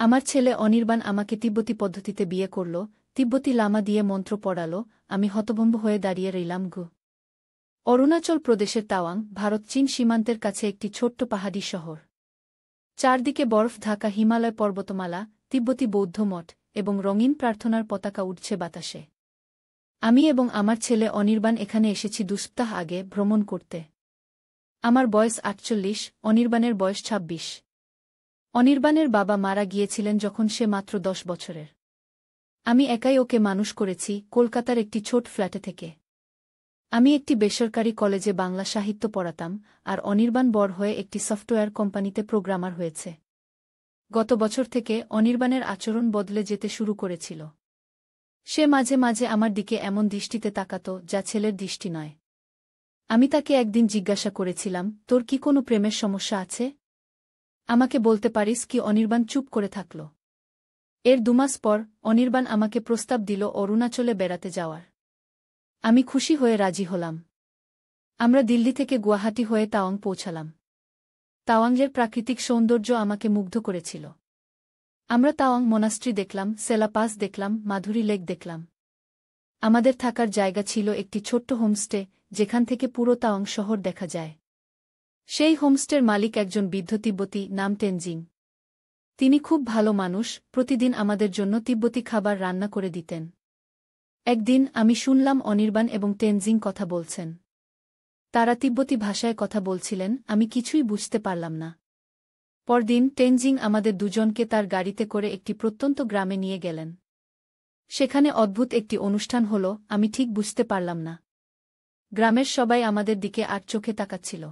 আমার ছেলে অনির্বাণ আমাকে তিব্বতী পদ্ধতিতে বিয়ে করল, তিব্বতী লামা দিয়ে মন্ত্র পড়াল, আমি হতভম্ব হয়ে দাঁড়িয়ে রইলাম গো। অরুণাচল প্রদেশের তাওয়াং, ভারত চীন সীমান্তের কাছে একটি ছোট্ট পাহাড়ি শহর। চারদিকে বরফ ঢাকা হিমালয় পর্বতমালা, তিব্বতী বৌদ্ধ মঠ এবং রঙিন প্রার্থনার পতাকা উঠছে বাতাসে। আমি এবং আমার ছেলে অনির্বাণ এখানে এসেছি 2 সপ্তাহ আগে ভ্রমণ করতে। আমার বয়স 48, অনির্বাণের বয়স 26। অনির্বাণের বাবা মারা গিয়েছিলেন যখন সে মাত্র 10 বছরের। আমি একাই ওকে মানুষ করেছি, কলকাতার একটি ছোট ফ্ল্যাটে থেকে। আমি একটি বেসরকারি কলেজে বাংলা সাহিত্য পড়াতাম, আর অনির্বাণ বড় হয়ে একটি সফটওয়্যার কোম্পানিতে প্রোগ্রামার হয়েছে। গত বছর থেকে অনির্বাণের আচরণ বদলে যেতে শুরু করেছিল। সে মাঝে মাঝে আমার দিকে এমন দৃষ্টিতে তাকাত যা ছেলের দৃষ্টি নয়। আমি তাকে একদিন জিজ্ঞাসা করেছিলাম, তোর কি কোনো প্রেমের সমস্যা আছে? আমাকে বলতে পারিস কি? অনির্বাণ চুপ করে থাকল। এর 2 মাস পর অনির্বাণ আমাকে প্রস্তাব দিল অরুণাচলে বেড়াতে যাওয়ার। আমি খুশি হয়ে রাজি হলাম। আমরা দিল্লি থেকে গুয়াহাটি হয়ে তাওয়াং পৌঁছালাম। তাওয়াংয়ের প্রাকৃতিক সৌন্দর্য আমাকে মুগ্ধ করেছিল। আমরা তাওয়াং মনাস্ট্রি দেখলাম, সেলা পাস দেখলাম, মাধুরী লেক দেখলাম। আমাদের থাকার জায়গা ছিল একটি ছোট্ট হোমস্টে, যেখান থেকে পুরো তাওয়াং শহর দেখা যায়। সেই হোমস্টের মালিক একজন বৃদ্ধ তিব্বতী, নাম টেনজিং। তিনি খুব ভালো মানুষ, প্রতিদিন আমাদের জন্য তিব্বতী খাবার রান্না করে দিতেন। একদিন আমি শুনলাম অনির্বাণ এবং টেনজিং কথা বলছেন। তারা তিব্বতী ভাষায় কথা বলছিলেন, আমি কিছুই বুঝতে পারলাম না। পরদিন টেনজিং আমাদের দুজনকে তার গাড়িতে করে একটি প্রত্যন্ত গ্রামে নিয়ে গেলেন। সেখানে অদ্ভুত একটি অনুষ্ঠান হল, আমি ঠিক বুঝতে পারলাম না। গ্রামের সবাই আমাদের দিকে আর চোখে তাকাচ্ছিল।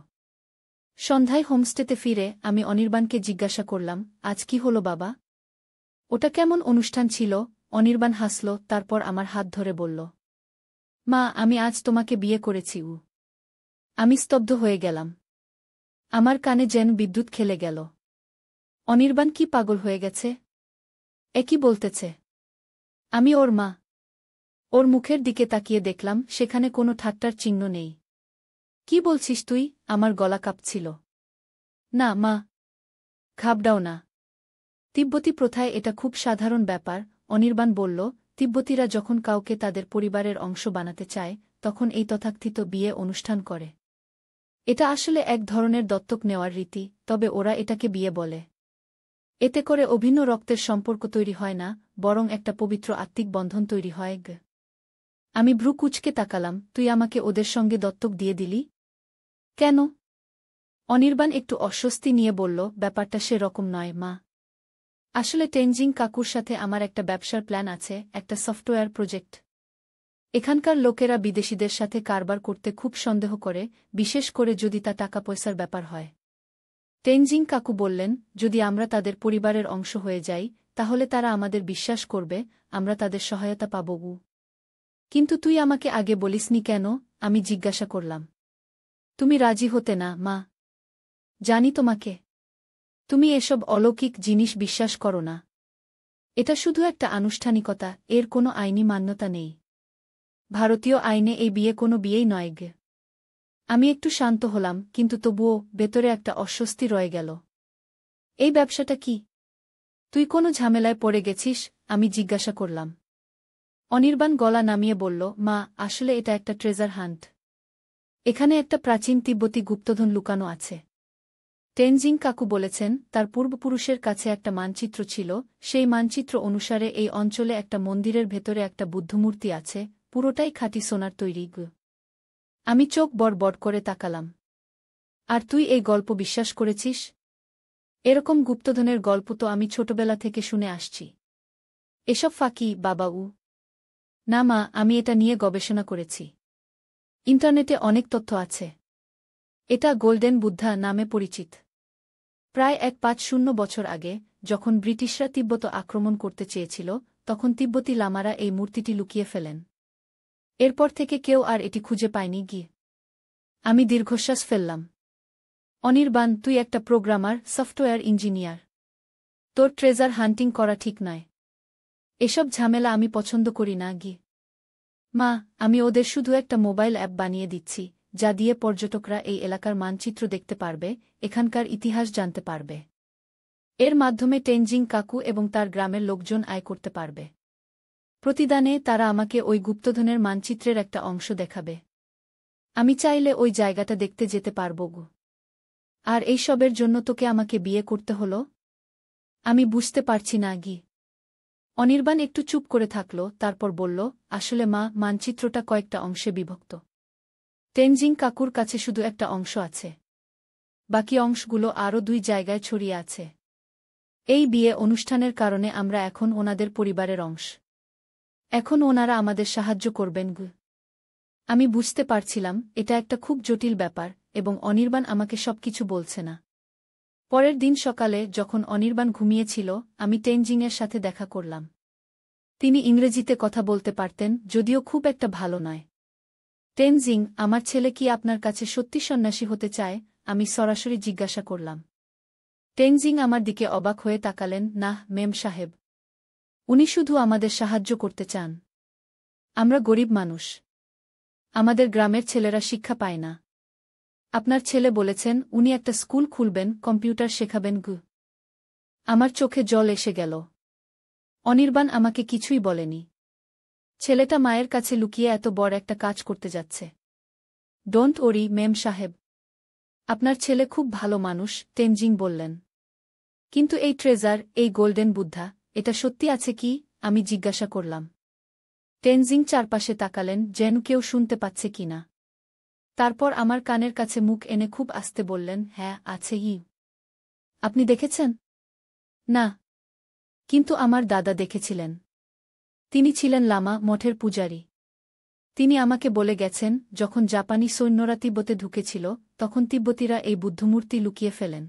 সন্ধ্যায় হোমস্টেতে ফিরে আমি অনির্বাণকে জিজ্ঞাসা করলাম, আজ কি হলো বাবা? ওটা কেমন অনুষ্ঠান ছিল? অনির্বাণ হাসল, তারপর আমার হাত ধরে বলল, মা, আমি আজ তোমাকে বিয়ে করেছি। আমি স্তব্ধ হয়ে গেলাম। আমার কানে যেন বিদ্যুৎ খেলে গেল। অনির্বাণ কি পাগল হয়ে গেছে? এ কি বলতেছে? আমি ওর মা। ওর মুখের দিকে তাকিয়ে দেখলাম সেখানে কোনো ঠাট্টার চিহ্ন নেই। কি বলছিস তুই? আমার গলা কাঁপছিল। না মা, ঘাবড়াও না। তিব্বতী প্রথায় এটা খুব সাধারণ ব্যাপার, অনির্বাণ বলল। তিব্বতীরা যখন কাউকে তাদের পরিবারের অংশ বানাতে চায়, তখন এই তথাকথিত বিয়ে অনুষ্ঠান করে। এটা আসলে এক ধরনের দত্তক নেওয়ার রীতি, তবে ওরা এটাকে বিয়ে বলে। এতে করে অভিন্ন রক্তের সম্পর্ক তৈরি হয় না, বরং একটা পবিত্র আত্মিক বন্ধন তৈরি হয়। আমি ভ্রু কুঁচকে তাকালাম, তুই আমাকে ওদের সঙ্গে দত্তক দিয়ে দিলি? কেন? অনির্বাণ একটু অস্বস্তি নিয়ে বলল, ব্যাপারটা সে রকম নয় মা। আসলে টেনজিং কাকুর সাথে আমার একটা ব্যবসার প্ল্যান আছে, একটা সফটওয়্যার প্রজেক্ট। এখানকার লোকেরা বিদেশিদের সাথে কারবার করতে খুব সন্দেহ করে, বিশেষ করে যদি তা টাকা পয়সার ব্যাপার হয়। টেনজিং কাকু বললেন, যদি আমরা তাদের পরিবারের অংশ হয়ে যাই, তাহলে তারা আমাদের বিশ্বাস করবে, আমরা তাদের সহায়তা পাব। কিন্তু তুই আমাকে আগে বলিসনি কেন? আমি জিজ্ঞাসা করলাম। তুমি রাজি হতে না মা। জানি তোমাকে। তুমি এসব অলৌকিক জিনিস বিশ্বাস করো না। এটা শুধু একটা আনুষ্ঠানিকতা, এর কোনো আইনি মান্যতা নেই। ভারতীয় আইনে এই বিয়ে কোনো বিয়েই নয়। আমি একটু শান্ত হলাম, কিন্তু তবুও ভেতরে একটা অস্বস্তি রয়ে গেল। এই ব্যবসাটা কি? তুই কোনো ঝামেলায় পড়ে গেছিস? আমি জিজ্ঞাসা করলাম। অনির্বাণ গলা নামিয়ে বলল, মা, আসলে এটা একটা ট্রেজার হান্ট। এখানে একটা প্রাচীন তিব্বতী গুপ্তধন লুকানো আছে। টেনজিং কাকু বলেছেন, তার পূর্বপুরুষের কাছে একটা মানচিত্র ছিল, সেই মানচিত্র অনুসারে এই অঞ্চলে একটা মন্দিরের ভেতরে একটা বুদ্ধমূর্তি আছে, পুরোটাই খাঁটি সোনার তৈরি। আমি চোখ বড় করে তাকালাম। আর তুই এই গল্প বিশ্বাস করেছিস? এরকম গুপ্তধনের গল্প তো আমি ছোটবেলা থেকে শুনে আসছি। এসব ফাঁকি বাবাউ। না মা, আমি এটা নিয়ে গবেষণা করেছি। ইন্টারনেটে অনেক তথ্য আছে। এটা গোল্ডেন বুদ্ধা নামে পরিচিত। প্রায় 150 বছর আগে, যখন ব্রিটিশরা তিব্বত আক্রমণ করতে চেয়েছিল, তখন তিব্বতী লামারা এই মূর্তিটি লুকিয়ে ফেলেন। এরপর থেকে কেউ আর এটি খুঁজে পায়নি। আমি দীর্ঘশ্বাস ফেললাম। অনির্বাণ, তুই একটা প্রোগ্রামার, সফটওয়্যার ইঞ্জিনিয়ার। তোর ট্রেজার হান্টিং করা ঠিক নয়। এসব ঝামেলা আমি পছন্দ করি না। মা, আমি ওদের শুধু একটা মোবাইল অ্যাপ বানিয়ে দিচ্ছি, যা দিয়ে পর্যটকরা এই এলাকার মানচিত্র দেখতে পারবে, এখানকার ইতিহাস জানতে পারবে। এর মাধ্যমে টেনজিং কাকু এবং তার গ্রামের লোকজন আয় করতে পারবে। প্রতিদানে তারা আমাকে ওই গুপ্তধনের মানচিত্রের একটা অংশ দেখাবে। আমি চাইলে ওই জায়গাটা দেখতে যেতে পারব গো। আর এইসবের জন্য তোকে আমাকে বিয়ে করতে হলো? আমি বুঝতে পারছি না গি। অনির্বাণ একটু চুপ করে থাকল, তারপর বলল, আসলে মা, মানচিত্রটা কয়েকটা অংশে বিভক্ত। টেনজিং কাকুর কাছে শুধু একটা অংশ আছে। বাকি অংশগুলো আরও 2 জায়গায় ছড়িয়ে আছে। এই বিয়ে অনুষ্ঠানের কারণে আমরা এখন ওনাদের পরিবারের অংশ। এখন ওনারা আমাদের সাহায্য করবেন গো। আমি বুঝতে পারছিলাম এটা একটা খুব জটিল ব্যাপার, এবং অনির্বাণ আমাকে সবকিছু বলছে না। পরের দিন সকালে যখন অনির্বাণ ঘুমিয়েছিল, আমি টেনজিংয়ের সাথে দেখা করলাম। তিনি ইংরেজিতে কথা বলতে পারতেন, যদিও খুব একটা ভালো নয়। টেনজিং, আমার ছেলে কি আপনার কাছে সত্যি সন্ন্যাসী হতে চায়? আমি সরাসরি জিজ্ঞাসা করলাম। টেনজিং আমার দিকে অবাক হয়ে তাকালেন। না মেম সাহেব, উনি শুধু আমাদের সাহায্য করতে চান। আমরা গরিব মানুষ। আমাদের গ্রামের ছেলেরা শিক্ষা পায় না। আপনার ছেলে বলেছেন উনি একটা স্কুল খুলবেন, কম্পিউটার শেখাবেন গু। আমার চোখে জল এসে গেল। অনির্বাণ আমাকে কিছুই বলেনি। ছেলেটা মায়ের কাছে লুকিয়ে এত বড় একটা কাজ করতে যাচ্ছে। ডোন্ট ওরি মেম সাহেব, আপনার ছেলে খুব ভালো মানুষ, টেনজিং বললেন। কিন্তু এই ট্রেজার, এই গোল্ডেন বুদ্ধা, এটা সত্যি আছে কি? আমি জিজ্ঞাসা করলাম। টেনজিং চারপাশে তাকালেন, যেন কেউ শুনতে পাচ্ছে কিনা। তারপর আমার কানের কাছে মুখ এনে খুব আস্তে বললেন, হ্যাঁ আছে। আপনি দেখেছেন? না, কিন্তু আমার দাদা দেখেছিলেন। তিনি ছিলেন লামা, মঠের পূজারী। তিনি আমাকে বলে গেছেন, যখন জাপানি সৈন্যরা তিব্বতে ঢুকেছিল, তখন তিব্বতীরা এই বুদ্ধমূর্তি লুকিয়ে ফেলেন।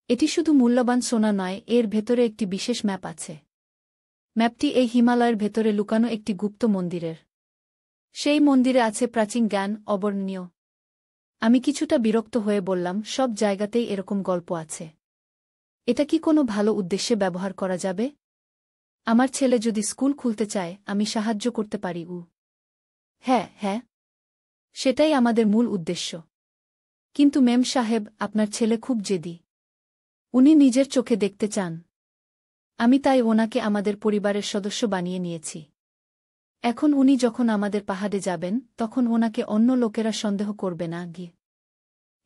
এটি শুধু মূল্যবান সোনা নয়, এর ভেতরে একটি বিশেষ ম্যাপ আছে। ম্যাপটি এই হিমালয়ের ভেতরে লুকানো একটি গুপ্ত মন্দিরের। সেই মন্দিরে আছে প্রাচীন জ্ঞান, অবর্ণনীয়। আমি কিছুটা বিরক্ত হয়ে বললাম, সব জায়গাতেই এরকম গল্প আছে। এটা কি কোনো ভালো উদ্দেশ্যে ব্যবহার করা যাবে? আমার ছেলে যদি স্কুল খুলতে চায়, আমি সাহায্য করতে পারি। হ্যাঁ হ্যাঁ, সেটাই আমাদের মূল উদ্দেশ্য। কিন্তু মেম সাহেব, আপনার ছেলে খুব জেদি। উনি নিজের চোখে দেখতে চান। আমি তাই ওনাকে আমাদের পরিবারের সদস্য বানিয়ে নিয়েছি। এখন উনি যখন আমাদের পাহাড়ে যাবেন, তখন ওনাকে অন্য লোকেরা সন্দেহ করবে না গিয়ে।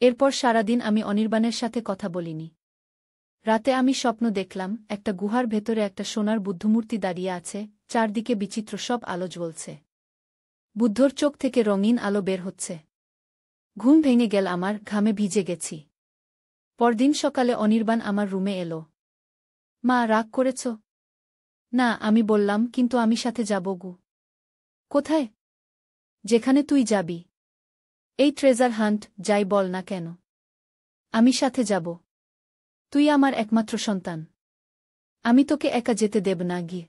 এরপর সারাদিন আমি অনির্বাণের সাথে কথা বলিনি। রাতে আমি স্বপ্ন দেখলাম, একটা গুহার ভেতরে একটা সোনার বুদ্ধমূর্তি দাঁড়িয়ে আছে, চারদিকে বিচিত্র সব আলো জ্বলছে। বুদ্ধর চোখ থেকে রঙিন আলো বের হচ্ছে। ঘুম ভেঙে গেল আমার, ঘামে ভিজে গেছি। পরদিন সকালে অনির্বাণ আমার রুমে এলো। মা, রাগ করেছ? না, আমি বললাম, কিন্তু আমি সাথে যাব গু। কোথায়? যেখানে তুই যাবি। এই ট্রেজার হান্ট, যাই বল না কেন। আমি সাথে যাব। তুই আমার একমাত্র সন্তান। আমি তোকে একা যেতে দেব না গিয়ে।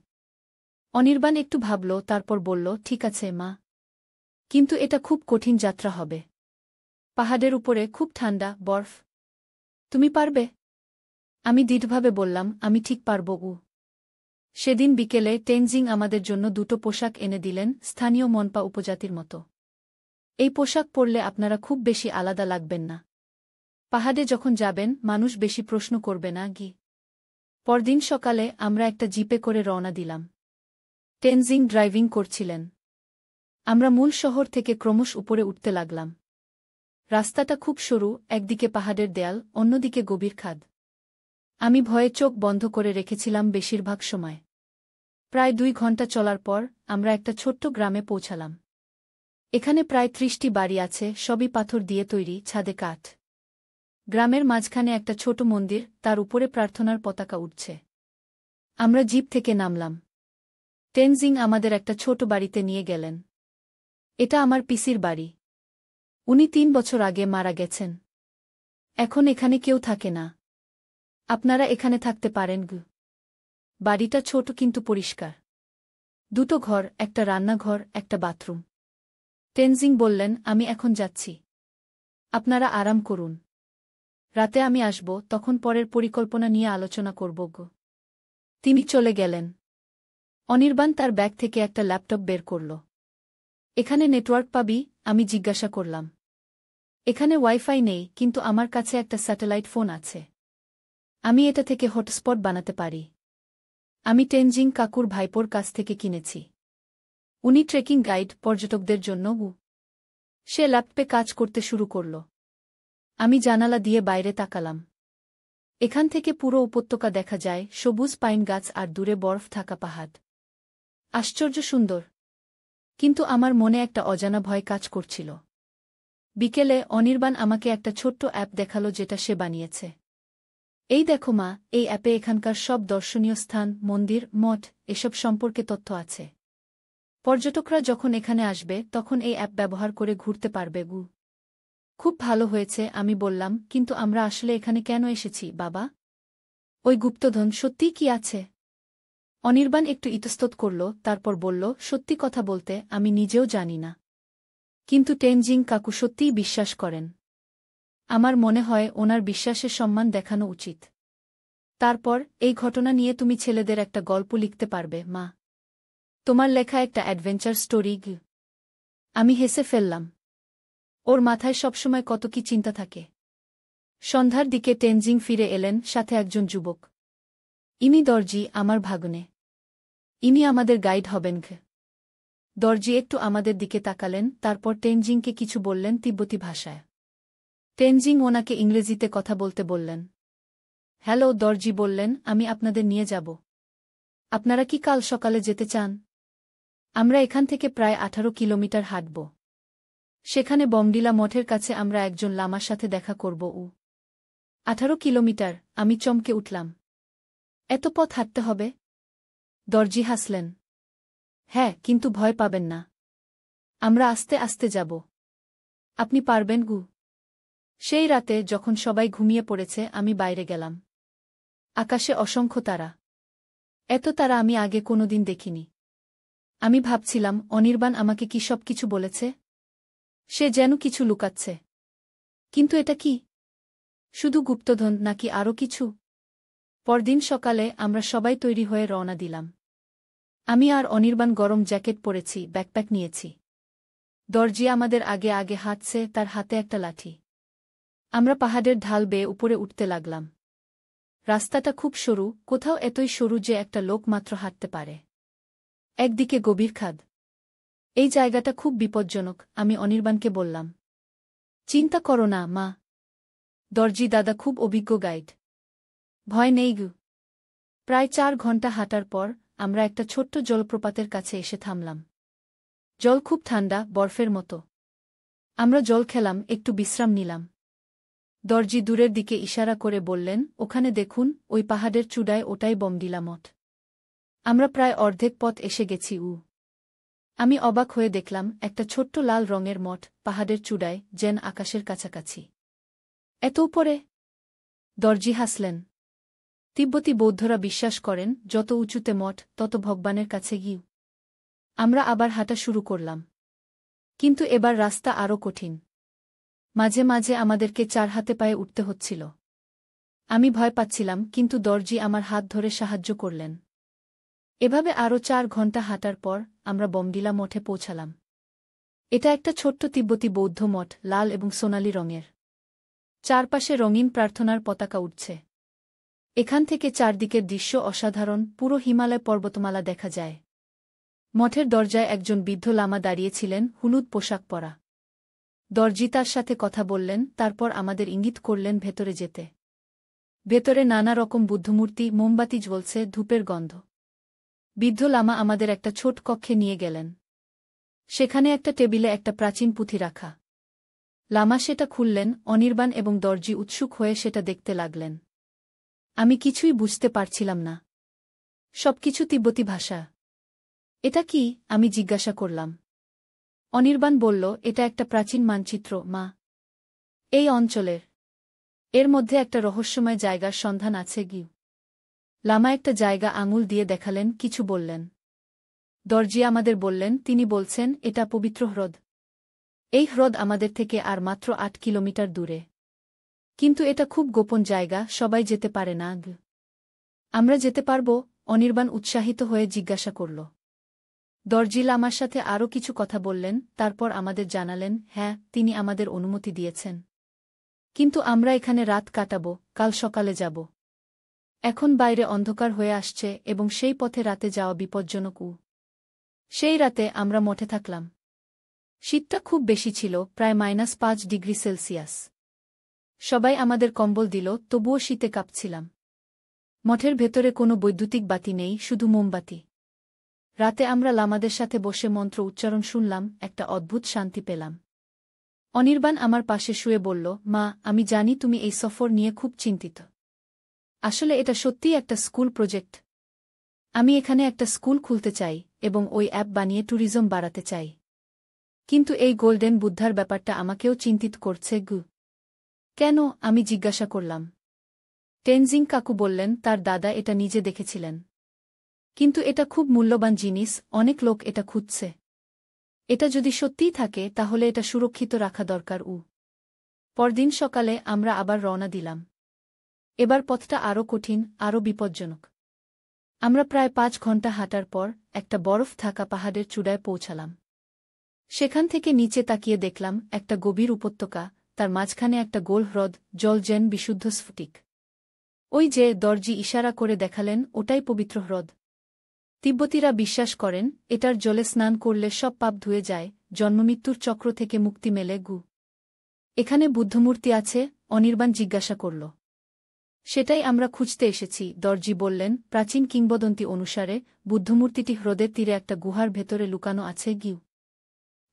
অনির্বাণ একটু ভাবল, তারপর বলল, ঠিক আছে মা। কিন্তু এটা খুব কঠিন যাত্রা হবে। পাহাড়ের উপরে খুব ঠান্ডা, বরফ। তুমি পারবে? আমি দৃঢ়ভাবে বললাম, আমি ঠিক পারব। সেদিন বিকেলে টেনজিং আমাদের জন্য 2টো পোশাক এনে দিলেন, স্থানীয় মনপা উপজাতির মতো। এই পোশাক পরলে আপনারা খুব বেশি আলাদা লাগবেন না। পাহাড়ে যখন যাবেন, মানুষ বেশি প্রশ্ন করবে না গি। পরদিন সকালে আমরা একটা জিপে করে রওনা দিলাম। টেনজিং ড্রাইভিং করছিলেন। আমরা মূল শহর থেকে ক্রমশ উপরে উঠতে লাগলাম। রাস্তাটা খুব সরু, একদিকে পাহাড়ের দেয়াল, অন্যদিকে গভীর খাদ। আমি ভয়ে চোখ বন্ধ করে রেখেছিলাম বেশিরভাগ সময়। প্রায় 2 ঘন্টা চলার পর আমরা একটা ছোট্ট গ্রামে পৌঁছালাম। এখানে প্রায় 30টি বাড়ি আছে, সবই পাথর দিয়ে তৈরি, ছাদে কাঠ। গ্রামের মাঝখানে একটা ছোট মন্দির, তার উপরে প্রার্থনার পতাকা উঠছে। আমরা জিপ থেকে নামলাম। টেনজিং আমাদের একটা ছোট বাড়িতে নিয়ে গেলেন। এটা আমার পিসির বাড়ি। উনি 3 বছর আগে মারা গেছেন। এখন এখানে কেউ থাকে না। আপনারা এখানে থাকতে পারেন গু। বাড়িটা ছোট কিন্তু পরিষ্কার। 2টো ঘর, একটা রান্নাঘর, একটা বাথরুম। টেনজিং বললেন, আমি এখন যাচ্ছি। আপনারা আরাম করুন। রাতে আমি আসব, তখন পরের পরিকল্পনা নিয়ে আলোচনা করব গো। তিনি চলে গেলেন। অনির্বাণ তার ব্যাগ থেকে একটা ল্যাপটপ বের করল। এখানে নেটওয়ার্ক পাবি? আমি জিজ্ঞাসা করলাম। এখানে ওয়াইফাই নেই, কিন্তু আমার কাছে একটা স্যাটেলাইট ফোন আছে। আমি এটা থেকে হটস্পট বানাতে পারি। আমি টেনজিং কাকুর ভাইপোর কাছ থেকে কিনেছি। উনি ট্রেকিং গাইড পর্যটকদের জন্য। সে ল্যাপটপে কাজ করতে শুরু করল। আমি জানালা দিয়ে বাইরে তাকালাম। এখান থেকে পুরো উপত্যকা দেখা যায়, সবুজ পাইন গাছ আর দূরে বরফ থাকা পাহাড়। আশ্চর্য সুন্দর। কিন্তু আমার মনে একটা অজানা ভয় কাজ করছিল। বিকেলে অনির্বাণ আমাকে একটা ছোট্ট অ্যাপ দেখালো যেটা সে বানিয়েছে। এই দেখো মা, এই অ্যাপে এখানকার সব দর্শনীয় স্থান, মন্দির, মঠ এসব সম্পর্কে তথ্য আছে। পর্যটকরা যখন এখানে আসবে তখন এই অ্যাপ ব্যবহার করে ঘুরতে পারবে। খুব ভালো হয়েছে, আমি বললাম, কিন্তু আমরা আসলে এখানে কেন এসেছি বাবা? ওই গুপ্তধন সত্যিই কি আছে? অনির্বাণ একটু ইতস্তত করল, তারপর বলল, সত্যি কথা বলতে আমি নিজেও জানি না। কিন্তু টেনজিং কাকু সত্যিই বিশ্বাস করেন। আমার মনে হয় ওনার বিশ্বাসের সম্মান দেখানো উচিত। তারপর এই ঘটনা নিয়ে তুমি ছেলেদের একটা গল্প লিখতে পারবে মা। তোমার লেখা একটা অ্যাডভেঞ্চার স্টোরি। আমি হেসে ফেললাম। ওর মাথায় সবসময় কত কি চিন্তা থাকে। সন্ধ্যার দিকে টেনজিং ফিরে এলেন, সাথে একজন যুবক। ইনি দর্জি, আমার ভাগ্নে। ইনি আমাদের গাইড হবেন। দর্জি একটু আমাদের দিকে তাকালেন, তারপর টেনজিংকে কিছু বললেন তিব্বতী ভাষায়। টেনজিং ওনাকে ইংরেজিতে কথা বলতে বললেন। হ্যালো, দর্জি বললেন, আমি আপনাদের নিয়ে যাব। আপনারা কি কাল সকালে যেতে চান? আমরা এখান থেকে প্রায় 18 কিলোমিটার হাঁটব। সেখানে বমডিলা মঠের কাছে আমরা একজন লামার সাথে দেখা করব। 18 কিলোমিটার? আমি চমকে উঠলাম। এত পথ হাঁটতে হবে? দর্জি হাসলেন। হ্যাঁ, কিন্তু ভয় পাবেন না। আমরা আস্তে আস্তে যাব। আপনি পারবেন। সেই রাতে যখন সবাই ঘুমিয়ে পড়েছে আমি বাইরে গেলাম। আকাশে অসংখ্য তারা। এত তারা আমি আগে কোনোদিন দেখিনি। আমি ভাবছিলাম, অনির্বাণ আমাকে কি সব কিছু বলেছে? সে যেন কিছু লুকাচ্ছে। কিন্তু এটা কি? শুধু গুপ্তধন নাকি আরও কিছু? পরদিন সকালে আমরা সবাই তৈরি হয়ে রওনা দিলাম। আমি আর অনির্বাণ গরম জ্যাকেট পরেছি, ব্যাকপ্যাক নিয়েছি। দর্জি আমাদের আগে আগে হাঁটছে, তার হাতে একটা লাঠি। আমরা পাহাড়ের ঢাল বেয়ে উপরে উঠতে লাগলাম। রাস্তাটা খুব সরু, কোথাও এতই সরু যে একটা লোক মাত্র হাঁটতে পারে। একদিকে গভীর খাদ। এই জায়গাটা খুব বিপজ্জনক, আমি অনির্বাণকে বললাম। চিন্তা করো না মা। দর্জি দাদা খুব অভিজ্ঞ গাইড। ভয় নেই। প্রায় 4 ঘন্টা হাঁটার পর আমরা একটা ছোট্ট জলপ্রপাতের কাছে এসে থামলাম। জল খুব ঠান্ডা, বরফের মতো। আমরা জল খেলাম, একটু বিশ্রাম নিলাম। দর্জি দূরের দিকে ইশারা করে বললেন, ওখানে দেখুন, ওই পাহাড়ের চূড়ায়, ওটাই বমডিলা মঠ। আমরা প্রায় অর্ধেক পথ এসে গেছি। আমি অবাক হয়ে দেখলাম একটা ছোট্ট লাল রঙের মঠ পাহাড়ের চূড়ায়, যেন আকাশের কাছাকাছি। এত উপরে? দর্জি হাসলেন। তিব্বতী বৌদ্ধরা বিশ্বাস করেন, যত উঁচুতে মঠ তত ভগবানের কাছে গিয়ে। আমরা আবার হাঁটা শুরু করলাম। কিন্তু এবার রাস্তা আরও কঠিন। মাঝে মাঝে আমাদেরকে 4 হাতে পায়ে উঠতে হচ্ছিল। আমি ভয় পাচ্ছিলাম, কিন্তু দর্জি আমার হাত ধরে সাহায্য করলেন। এভাবে আরও 4 ঘন্টা হাঁটার পর আমরা বমডিলা মঠে পৌঁছালাম। এটা একটা ছোট্ট তিব্বতী বৌদ্ধ মঠ, লাল এবং সোনালি রঙের। চারপাশে রঙিন প্রার্থনার পতাকা উঠছে। এখান থেকে চারদিকের দৃশ্য অসাধারণ, পুরো হিমালয় পর্বতমালা দেখা যায়। মঠের দরজায় একজন বৃদ্ধ লামা দাঁড়িয়েছিলেন, হলুদ পোশাক পরা। দর্জি তার সাথে কথা বললেন, তারপর আমাদের ইঙ্গিত করলেন ভেতরে যেতে। ভেতরে নানা রকম বুদ্ধমূর্তি, মোমবাতি জ্বলছে, ধূপের গন্ধ। বৃদ্ধ লামা আমাদের একটা ছোট কক্ষে নিয়ে গেলেন। সেখানে একটা টেবিলে একটা প্রাচীন পুঁথি রাখা। লামা সেটা খুললেন, অনির্বাণ এবং দর্জি উৎসুক হয়ে সেটা দেখতে লাগলেন। আমি কিছুই বুঝতে পারছিলাম না। সবকিছু তিব্বতী ভাষা। এটা কি? আমি জিজ্ঞাসা করলাম। অনির্বাণ বলল, এটা একটা প্রাচীন মানচিত্র মা। এই অঞ্চলের। এর মধ্যে একটা রহস্যময় জায়গার সন্ধান আছে। লামা একটা জায়গা আঙুল দিয়ে দেখালেন, কিছু বললেন। দর্জি আমাদের বললেন, তিনি বলছেন এটা পবিত্র হ্রদ। এই হ্রদ আমাদের থেকে আর মাত্র 8 কিলোমিটার দূরে। কিন্তু এটা খুব গোপন জায়গা, সবাই যেতে পারে না। আমরা যেতে পারব? অনির্বাণ উৎসাহিত হয়ে জিজ্ঞাসা করল। দর্জি লামার সাথে আরও কিছু কথা বললেন, তারপর আমাদের জানালেন, হ্যাঁ, তিনি আমাদের অনুমতি দিয়েছেন। কিন্তু আমরা এখানে রাত কাটাব, কাল সকালে যাব। এখন বাইরে অন্ধকার হয়ে আসছে এবং সেই পথে রাতে যাওয়া বিপজ্জনক। সেই রাতে আমরা মঠে থাকলাম। শীতটা খুব বেশি ছিল, প্রায় -5 ডিগ্রি সেলসিয়াস। সবাই আমাদের কম্বল দিল, তবুও শীতে কাঁপছিলাম। মঠের ভেতরে কোনো বৈদ্যুতিক বাতি নেই, শুধু মোমবাতি। রাতে আমরা লামাদের সাথে বসে মন্ত্র উচ্চারণ শুনলাম, একটা অদ্ভুত শান্তি পেলাম। অনির্বাণ আমার পাশে শুয়ে বলল, মা, আমি জানি তুমি এই সফর নিয়ে খুব চিন্তিত। আসলে এটা সত্যিই একটা স্কুল প্রজেক্ট। আমি এখানে একটা স্কুল খুলতে চাই এবং ওই অ্যাপ বানিয়ে ট্যুরিজম বাড়াতে চাই। কিন্তু এই গোল্ডেন বুদ্ধার ব্যাপারটা আমাকেও চিন্তিত করছে। কেন? আমি জিজ্ঞাসা করলাম। টেনজিং কাকু বললেন তার দাদা এটা নিজে দেখেছিলেন। কিন্তু এটা খুব মূল্যবান জিনিস, অনেক লোক এটা খুঁজছে। এটা যদি সত্যিই থাকে তাহলে এটা সুরক্ষিত রাখা দরকার। পরদিন সকালে আমরা আবার রওনা দিলাম। এবার পথটা আরও কঠিন, আরও বিপজ্জনক। আমরা প্রায় 5 ঘন্টা হাঁটার পর একটা বরফ থাকা পাহাড়ের চূড়ায় পৌঁছালাম। সেখান থেকে নিচে তাকিয়ে দেখলাম একটা গভীর উপত্যকা, তার মাঝখানে একটা গোল হ্রদ, জল যেন বিশুদ্ধ স্ফটিক। ওই যে দর্জি ইশারা করে দেখালেন, ওটাই পবিত্র হ্রদ। তিব্বতীরা বিশ্বাস করেন এটার জলে স্নান করলে সব পাপ ধুয়ে যায়, জন্মমৃত্যুর চক্র থেকে মুক্তি মেলে। এখানে বুদ্ধমূর্তি আছে? অনির্বাণ জিজ্ঞাসা করল। সেটাই আমরা খুঁজতে এসেছি, দর্জি বললেন। প্রাচীন কিংবদন্তি অনুসারে বুদ্ধমূর্তিটি হ্রদের তীরে একটা গুহার ভেতরে লুকানো আছে।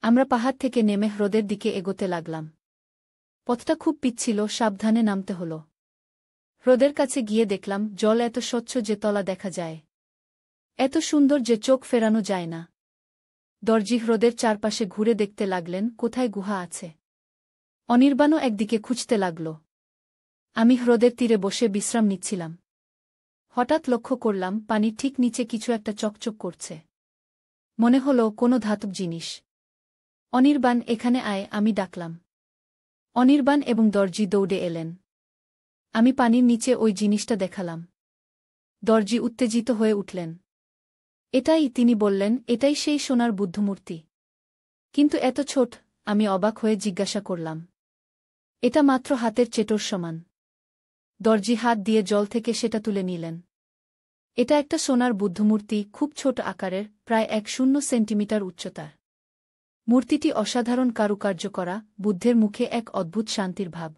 আমরা পাহাড় থেকে নেমে হ্রদের দিকে এগোতে লাগলাম। পথটা খুব পিচ্ছিল, সাবধানে নামতে হল। হ্রদের কাছে গিয়ে দেখলাম জল এত স্বচ্ছ যে তলা দেখা যায়, এত সুন্দর যে চোখ ফেরানো যায় না। দর্জি হ্রদের চারপাশে ঘুরে দেখতে লাগলেন কোথায় গুহা আছে। অনির্বাণও একদিকে খুঁজতে লাগল। আমি হ্রদের তীরে বসে বিশ্রাম নিচ্ছিলাম। হঠাৎ লক্ষ্য করলাম পানির ঠিক নিচে কিছু একটা চকচক করছে। মনে হল কোনো ধাতব জিনিস। অনির্বাণ, এখানে আয়, আমি ডাকলাম। অনির্বাণ এবং দর্জি দৌড়ে এলেন। আমি পানির নিচে ওই জিনিসটা দেখালাম। দর্জি উত্তেজিত হয়ে উঠলেন। এটাই, তিনি বললেন, এটাই সেই সোনার বুদ্ধমূর্তি। কিন্তু এত ছোট। আমি অবাক হয়ে জিজ্ঞাসা করলাম। এটা মাত্র হাতের চেটোর সমান। দর্জি হাত দিয়ে জল থেকে সেটা তুলে নিলেন। এটা একটা সোনার বুদ্ধমূর্তি, খুব ছোট আকারের, প্রায় 10 সেন্টিমিটার উচ্চতার। মূর্তিটি অসাধারণ কারুকার্য করা, বুদ্ধের মুখে এক অদ্ভুত শান্তির ভাব।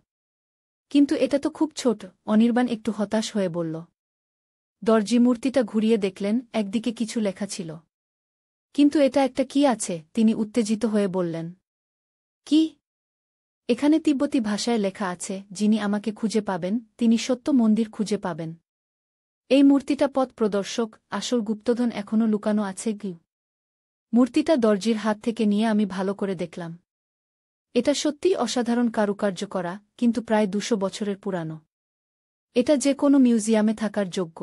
কিন্তু এটা তো খুব ছোট, অনির্বাণ একটু হতাশ হয়ে বলল। দর্জি মূর্তিটা ঘুরিয়ে দেখলেন, একদিকে কিছু লেখা ছিল। কিন্তু এটা একটা কি আছে? তিনি উত্তেজিত হয়ে বললেন। কি? এখানে তিব্বতী ভাষায় লেখা আছে, যিনি আমাকে খুঁজে পাবেন তিনি সত্য মন্দির খুঁজে পাবেন। এই মূর্তিটা পথ প্রদর্শক, আসল গুপ্তধন এখনও লুকানো আছে। মূর্তিটা দর্জির হাত থেকে নিয়ে আমি ভালো করে দেখলাম। এটা সত্যিই অসাধারণ কারুকার্য করা, কিন্তু প্রায় 200 বছরের পুরানো। এটা যে কোনো মিউজিয়ামে থাকার যোগ্য।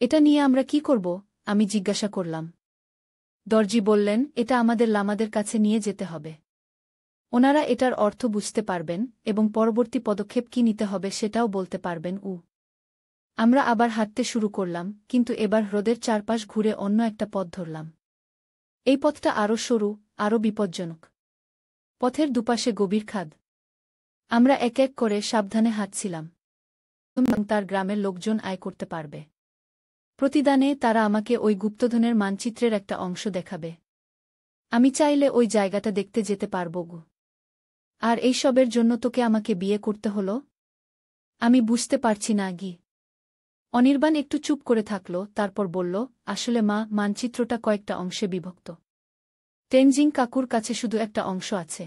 এটা নিয়ে আমরা কি করব? আমি জিজ্ঞাসা করলাম। দর্জি বললেন, এটা আমাদের লামাদের কাছে নিয়ে যেতে হবে। ওনারা এটার অর্থ বুঝতে পারবেন এবং পরবর্তী পদক্ষেপ কি নিতে হবে সেটাও বলতে পারবেন। আমরা আবার হাঁটতে শুরু করলাম, কিন্তু এবার হ্রদের চারপাশ ঘুরে অন্য একটা পথ ধরলাম। এই পথটা আরও সরু, আরও বিপজ্জনক। পথের দুপাশে গভীর খাদ। আমরা এক এক করে সাবধানে হাঁটছিলাম। তার গ্রামের লোকজন আয় করতে পারবে। প্রতিদানে তারা আমাকে ওই গুপ্তধনের মানচিত্রের একটা অংশ দেখাবে। আমি চাইলে ওই জায়গাটা দেখতে যেতে পারব। আর এইসবের জন্য তোকে আমাকে বিয়ে করতে হলো? আমি বুঝতে পারছি না। অনির্বাণ একটু চুপ করে থাকল, তারপর বলল, আসলে মা, মানচিত্রটা কয়েকটা অংশে বিভক্ত। টেনজিং কাকুর কাছে শুধু একটা অংশ আছে।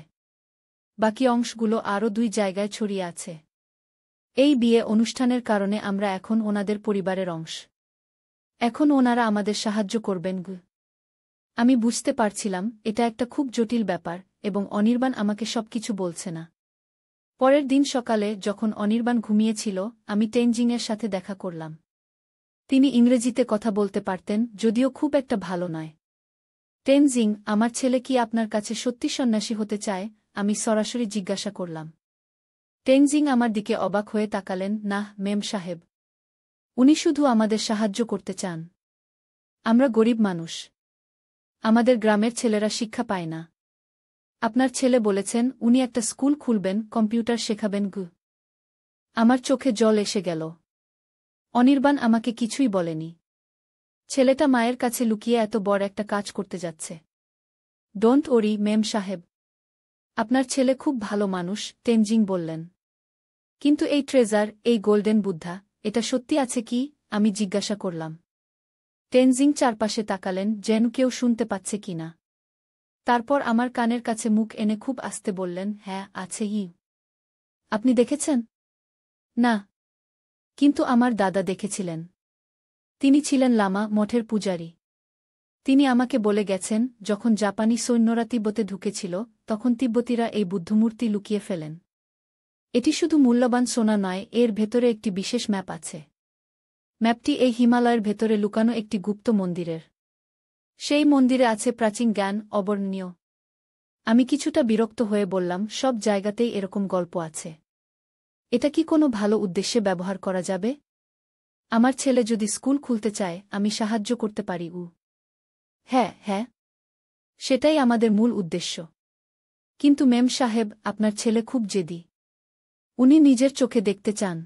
বাকি অংশগুলো আরও 2 জায়গায় ছড়িয়ে আছে। এই বিয়ে অনুষ্ঠানের কারণে আমরা এখন ওনাদের পরিবারের অংশ। এখন ওনারা আমাদের সাহায্য করবেন। আমি বুঝতে পারছিলাম এটা একটা খুব জটিল ব্যাপার এবং অনির্বাণ আমাকে সবকিছু বলছে না। পরের দিন সকালে যখন অনির্বাণ ঘুমিয়েছিল, আমি টেনজিংয়ের সাথে দেখা করলাম। তিনি ইংরেজিতে কথা বলতে পারতেন, যদিও খুব একটা ভালো নয়। টেনজিং, আমার ছেলে কি আপনার কাছে সত্যি সন্ন্যাসী হতে চায়? আমি সরাসরি জিজ্ঞাসা করলাম। টেনজিং আমার দিকে অবাক হয়ে তাকালেন। না মেম সাহেব, উনি শুধু আমাদের সাহায্য করতে চান। আমরা গরিব মানুষ। আমাদের গ্রামের ছেলেরা শিক্ষা পায় না। আপনার ছেলে বলেছেন উনি একটা স্কুল খুলবেন, কম্পিউটার শেখাবেন। আমার চোখে জল এসে গেল। অনির্বাণ আমাকে কিছুই বলেনি। ছেলেটা মায়ের কাছে লুকিয়ে এত বড় একটা কাজ করতে যাচ্ছে। ডোন্ট ওরি মেম সাহেব। আপনার ছেলে খুব ভালো মানুষ, তেনজিং বললেন। কিন্তু এই ট্রেজার, এই গোল্ডেন বুদ্ধা, এটা সত্যি আছে কি? আমি জিজ্ঞাসা করলাম। তেনজিং চারপাশে তাকালেন, যেন কেউ শুনতে পাচ্ছে কিনা। তারপর আমার কানের কাছে মুখ এনে খুব আস্তে বললেন, হ্যাঁ, আছে। আপনি দেখেছেন? না। কিন্তু আমার দাদা দেখেছিলেন। তিনি ছিলেন লামা মঠের পূজারী। তিনি আমাকে বলে গেছেন, যখন জাপানি সৈন্যরা তিব্বতে ঢুকেছিল, তখন তিব্বতীরা এই বুদ্ধমূর্তি লুকিয়ে ফেলেন। এটি শুধু মূল্যবান সোনা নয়, এর ভেতরে একটি বিশেষ ম্যাপ আছে। ম্যাপটি এই হিমালয়ের ভেতরে লুকানো একটি গুপ্ত মন্দিরের। সেই মন্দিরে আছে প্রাচীন জ্ঞান, অবর্ণনীয়। আমি কিছুটা বিরক্ত হয়ে বললাম, সব জায়গাতেই এরকম গল্প আছে। এটা কি কোনো ভালো উদ্দেশ্যে ব্যবহার করা যাবে? আমার ছেলে যদি স্কুল খুলতে চায়, আমি সাহায্য করতে পারি। হ্যাঁ হ্যাঁ, সেটাই আমাদের মূল উদ্দেশ্য। কিন্তু মেম সাহেব, আপনার ছেলে খুব জেদি। উনি নিজের চোখে দেখতে চান।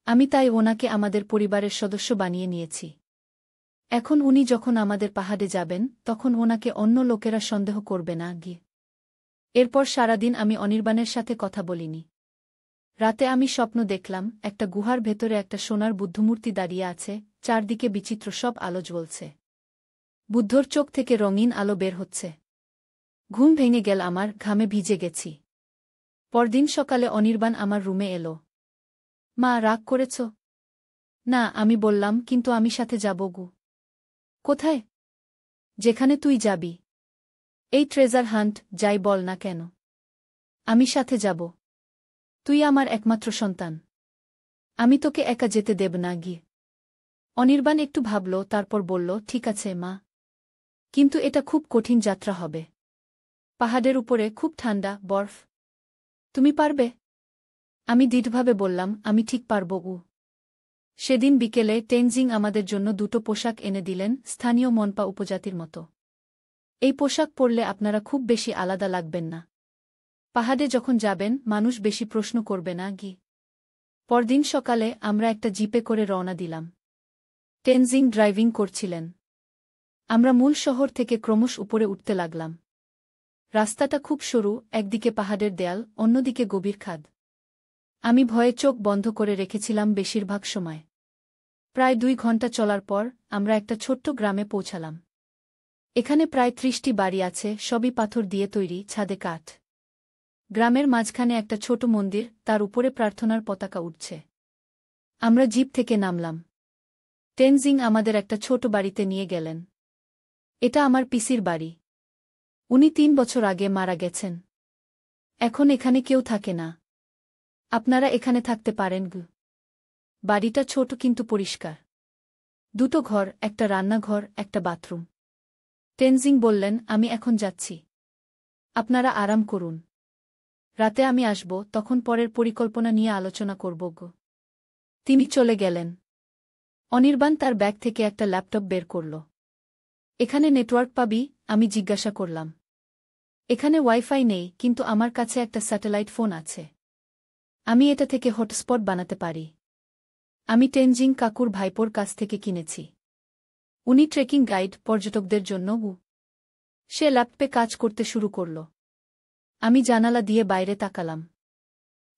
আমি তাই ওনাকে আমাদের পরিবারের সদস্য বানিয়ে নিয়েছি। এখন উনি যখন আমাদের পাহাড়ে যাবেন, তখন ওনাকে অন্য লোকেরা সন্দেহ করবে না। এরপর সারাদিন আমি অনির্বাণের সাথে কথা বলিনি। রাতে আমি স্বপ্ন দেখলাম, একটা গুহার ভেতরে একটা সোনার বুদ্ধমূর্তি দাঁড়িয়ে আছে, চারদিকে বিচিত্র সব আলো জ্বলছে। বুদ্ধর চোখ থেকে রঙিন আলো বের হচ্ছে। ঘুম ভেঙে গেল আমার, ঘামে ভিজে গেছি। পরদিন সকালে অনির্বাণ আমার রুমে এলো। মা, রাগ করেছ? না, আমি বললাম, কিন্তু আমি সাথে যাব। কোথায়? যেখানে তুই যাবি। এই ট্রেজার হান্ট, যাই বল না কেন। আমি সাথে যাব। তুই আমার একমাত্র সন্তান। আমি তোকে একা যেতে দেব না। অনির্বাণ একটু ভাবল, তারপর বলল, ঠিক আছে মা। কিন্তু এটা খুব কঠিন যাত্রা হবে। পাহাড়ের উপরে খুব ঠান্ডা, বরফ। তুমি পারবে? আমি দৃঢ়ভাবে বললাম, আমি ঠিক পারব। সেদিন বিকেলে তেনজিং আমাদের জন্য দুটো পোশাক এনে দিলেন, স্থানীয় মনপা উপজাতির মতো। এই পোশাক পরলে আপনারা খুব বেশি আলাদা লাগবেন না। পাহাড়ে যখন যাবেন, মানুষ বেশি প্রশ্ন করবে না। পরদিন সকালে আমরা একটা জিপে করে রওনা দিলাম। তেনজিং ড্রাইভিং করছিলেন। আমরা মূল শহর থেকে ক্রমশ উপরে উঠতে লাগলাম। রাস্তাটা খুব সরু, একদিকে পাহাড়ের দেয়াল, অন্যদিকে গভীর খাদ। আমি ভয়ে চোখ বন্ধ করে রেখেছিলাম বেশিরভাগ সময়। প্রায় 2 ঘন্টা চলার পর আমরা একটা ছোট্ট গ্রামে পৌঁছালাম। এখানে প্রায় 30টি বাড়ি আছে, সবই পাথর দিয়ে তৈরি, ছাদে কাঠ। গ্রামের মাঝখানে একটা ছোট মন্দির, তার উপরে প্রার্থনার পতাকা উঠছে। আমরা জিপ থেকে নামলাম। তেনজিং আমাদের একটা ছোট বাড়িতে নিয়ে গেলেন। এটা আমার পিসির বাড়ি। উনি 3 বছর আগে মারা গেছেন। এখন এখানে কেউ থাকে না। আপনারা এখানে থাকতে পারেন। বাড়িটা ছোট কিন্তু পরিষ্কার। 2টো ঘর, একটা রান্নাঘর, একটা বাথরুম। তেনজিং বললেন, আমি এখন যাচ্ছি। আপনারা আরাম করুন। রাতে আমি আসব, তখন পরের পরিকল্পনা নিয়ে আলোচনা করব। তিনি চলে গেলেন। অনির্বাণ তার ব্যাগ থেকে একটা ল্যাপটপ বের করল। এখানে নেটওয়ার্ক পাবি? আমি জিজ্ঞাসা করলাম। এখানে ওয়াইফাই নেই, কিন্তু আমার কাছে একটা স্যাটেলাইট ফোন আছে। আমি এটা থেকে হটস্পট বানাতে পারি। আমি তেনজিং কাকুর ভাইপোর কাছ থেকে কিনেছি। উনি ট্রেকিং গাইড, পর্যটকদের জন্য। সে ল্যাপটপে কাজ করতে শুরু করল। আমি জানালা দিয়ে বাইরে তাকালাম।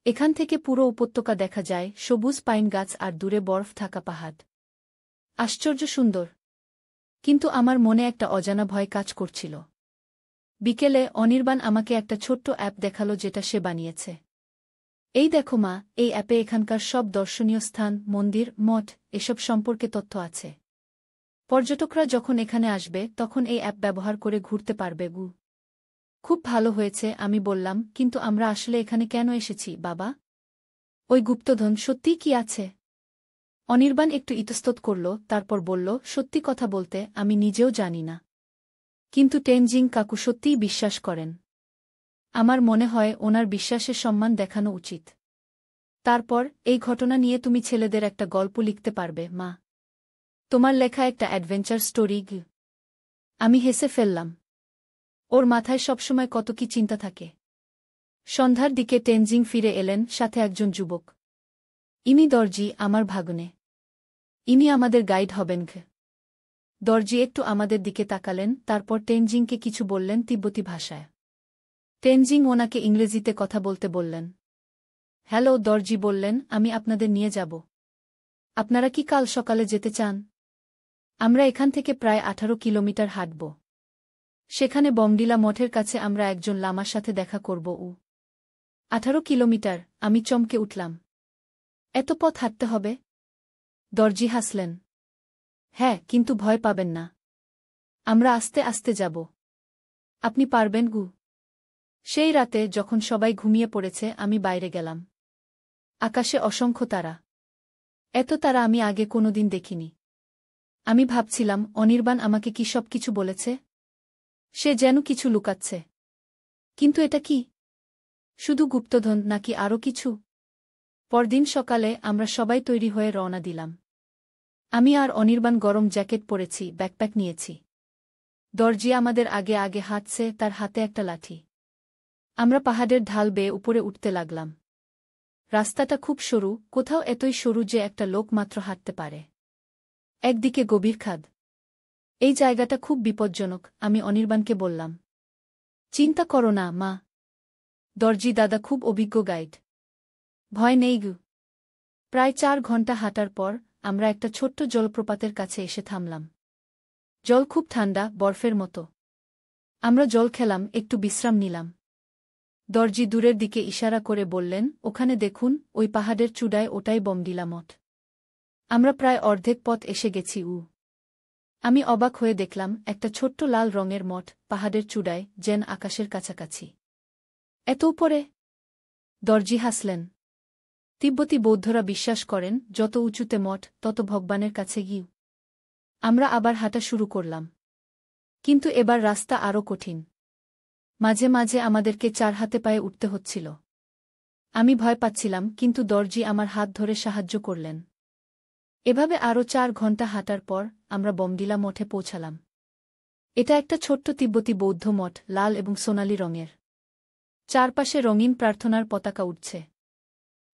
এখান থেকে পুরো উপত্যকা দেখা যায়, সবুজ পাইন গাছ আর দূরে বরফ থাকা পাহাড়। আশ্চর্য সুন্দর। কিন্তু আমার মনে একটা অজানা ভয় কাজ করছিল। বিকেলে অনির্বাণ আমাকে একটা ছোট্ট অ্যাপ দেখালো, যেটা সে বানিয়েছে। এই দেখো মা, এই অ্যাপে এখানকার সব দর্শনীয় স্থান, মন্দির, মঠ, এসব সম্পর্কে তথ্য আছে। পর্যটকরা যখন এখানে আসবে, তখন এই অ্যাপ ব্যবহার করে ঘুরতে পারবে। খুব ভালো হয়েছে, আমি বললাম, কিন্তু আমরা আসলে এখানে কেন এসেছি বাবা? ওই গুপ্তধন সত্যিই কি আছে? অনির্বাণ একটু ইতস্তত করল, তারপর বলল, সত্যি কথা বলতে আমি নিজেও জানি না। কিন্তু তেনজিং কাকু সত্যিই বিশ্বাস করেন। আমার মনে হয় ওনার বিশ্বাসের সম্মান দেখানো উচিত। তারপর, এই ঘটনা নিয়ে তুমি ছেলেদের একটা গল্প লিখতে পারবে মা। তোমার লেখা একটা অ্যাডভেঞ্চার স্টোরি। আমি হেসে ফেললাম। ওর মাথায় সবসময় কত কি চিন্তা থাকে। সন্ধ্যার দিকে তেনজিং ফিরে এলেন, সাথে একজন যুবক। ইনি দর্জি, আমার ভাগ্নে। ইনি আমাদের গাইড হবেন। দরজি একটু আমাদের দিকে তাকালেন, তারপর টেনজিংকে কিছু বললেন তিব্বতী ভাষায়। টেনজিং ওনাকে ইংরেজিতে কথা বলতে বললেন। হ্যালো, দরজি বললেন, আমি আপনাদের নিয়ে যাব। আপনারা কি কাল সকালে যেতে চান? আমরা এখান থেকে প্রায় 18 কিলোমিটার হাঁটব। সেখানে বমডিলা মঠের কাছে আমরা একজন লামার সাথে দেখা করব। 18 কিলোমিটার? আমি চমকে উঠলাম। এত পথ হাঁটতে হবে? দরজি হাসলেন। হ্যাঁ, কিন্তু ভয় পাবেন না। আমরা আস্তে আস্তে যাব। আপনি পারবেন গু? সেই রাতে যখন সবাই ঘুমিয়ে পড়েছে আমি বাইরে গেলাম। আকাশে অসংখ্য তারা। এত তারা আমি আগে কোনোদিন দেখিনি। আমি ভাবছিলাম অনির্বাণ আমাকে কি সব কিছু বলেছে? সে যেন কিছু লুকাচ্ছে। কিন্তু এটা কি? শুধু গুপ্তধন নাকি আরও কিছু? পরদিন সকালে আমরা সবাই তৈরি হয়ে রওনা দিলাম। আমি আর অনির্বাণ গরম জ্যাকেট পরেছি, ব্যাকপ্যাক নিয়েছি। দরজি আমাদের আগে আগে হাঁটছে, তার হাতে একটা লাঠি। আমরা পাহাড়ের ঢাল বেয়ে উপরে উঠতে লাগলাম। রাস্তাটা খুব সরু, কোথাও এতই সরু যে একটা লোক মাত্র হাঁটতে পারে। একদিকে গভীর খাদ। এই জায়গাটা খুব বিপজ্জনক, আমি অনির্বাণকে বললাম। চিন্তা করো না, মা। দরজি দাদা খুব অভিজ্ঞ গাইড। ভয় নেই গু। প্রায় 4 ঘন্টা হাঁটার পর আমরা একটা ছোট্ট জলপ্রপাতের কাছে এসে থামলাম। জল খুব ঠান্ডা, বরফের মতো। আমরা জল খেলাম, একটু বিশ্রাম নিলাম। দরজি দূরের দিকে ইশারা করে বললেন, ওখানে দেখুন, ওই পাহাড়ের চূড়ায়, ওটাই বমডিলা মঠ। আমরা প্রায় অর্ধেক পথ এসে গেছি। আমি অবাক হয়ে দেখলাম একটা ছোট্ট লাল রঙের মঠ পাহাড়ের চূড়ায়, যেন আকাশের কাছাকাছি। এত উপরে? দরজি হাসলেন। তিব্বতী বৌদ্ধরা বিশ্বাস করেন যত উঁচুতে মঠ তত ভগবানের কাছে গিয়ে। আমরা আবার হাঁটা শুরু করলাম। কিন্তু এবার রাস্তা আরও কঠিন। মাঝে মাঝে আমাদেরকে 4 হাতে পায়ে উঠতে হচ্ছিল। আমি ভয় পাচ্ছিলাম, কিন্তু দরজি আমার হাত ধরে সাহায্য করলেন। এভাবে আরও 4 ঘন্টা হাঁটার পর আমরা বমডিলা মঠে পৌঁছালাম। এটা একটা ছোট্ট তিব্বতী বৌদ্ধ মঠ, লাল এবং সোনালি রঙের। চারপাশে রঙিন প্রার্থনার পতাকা উঠছে।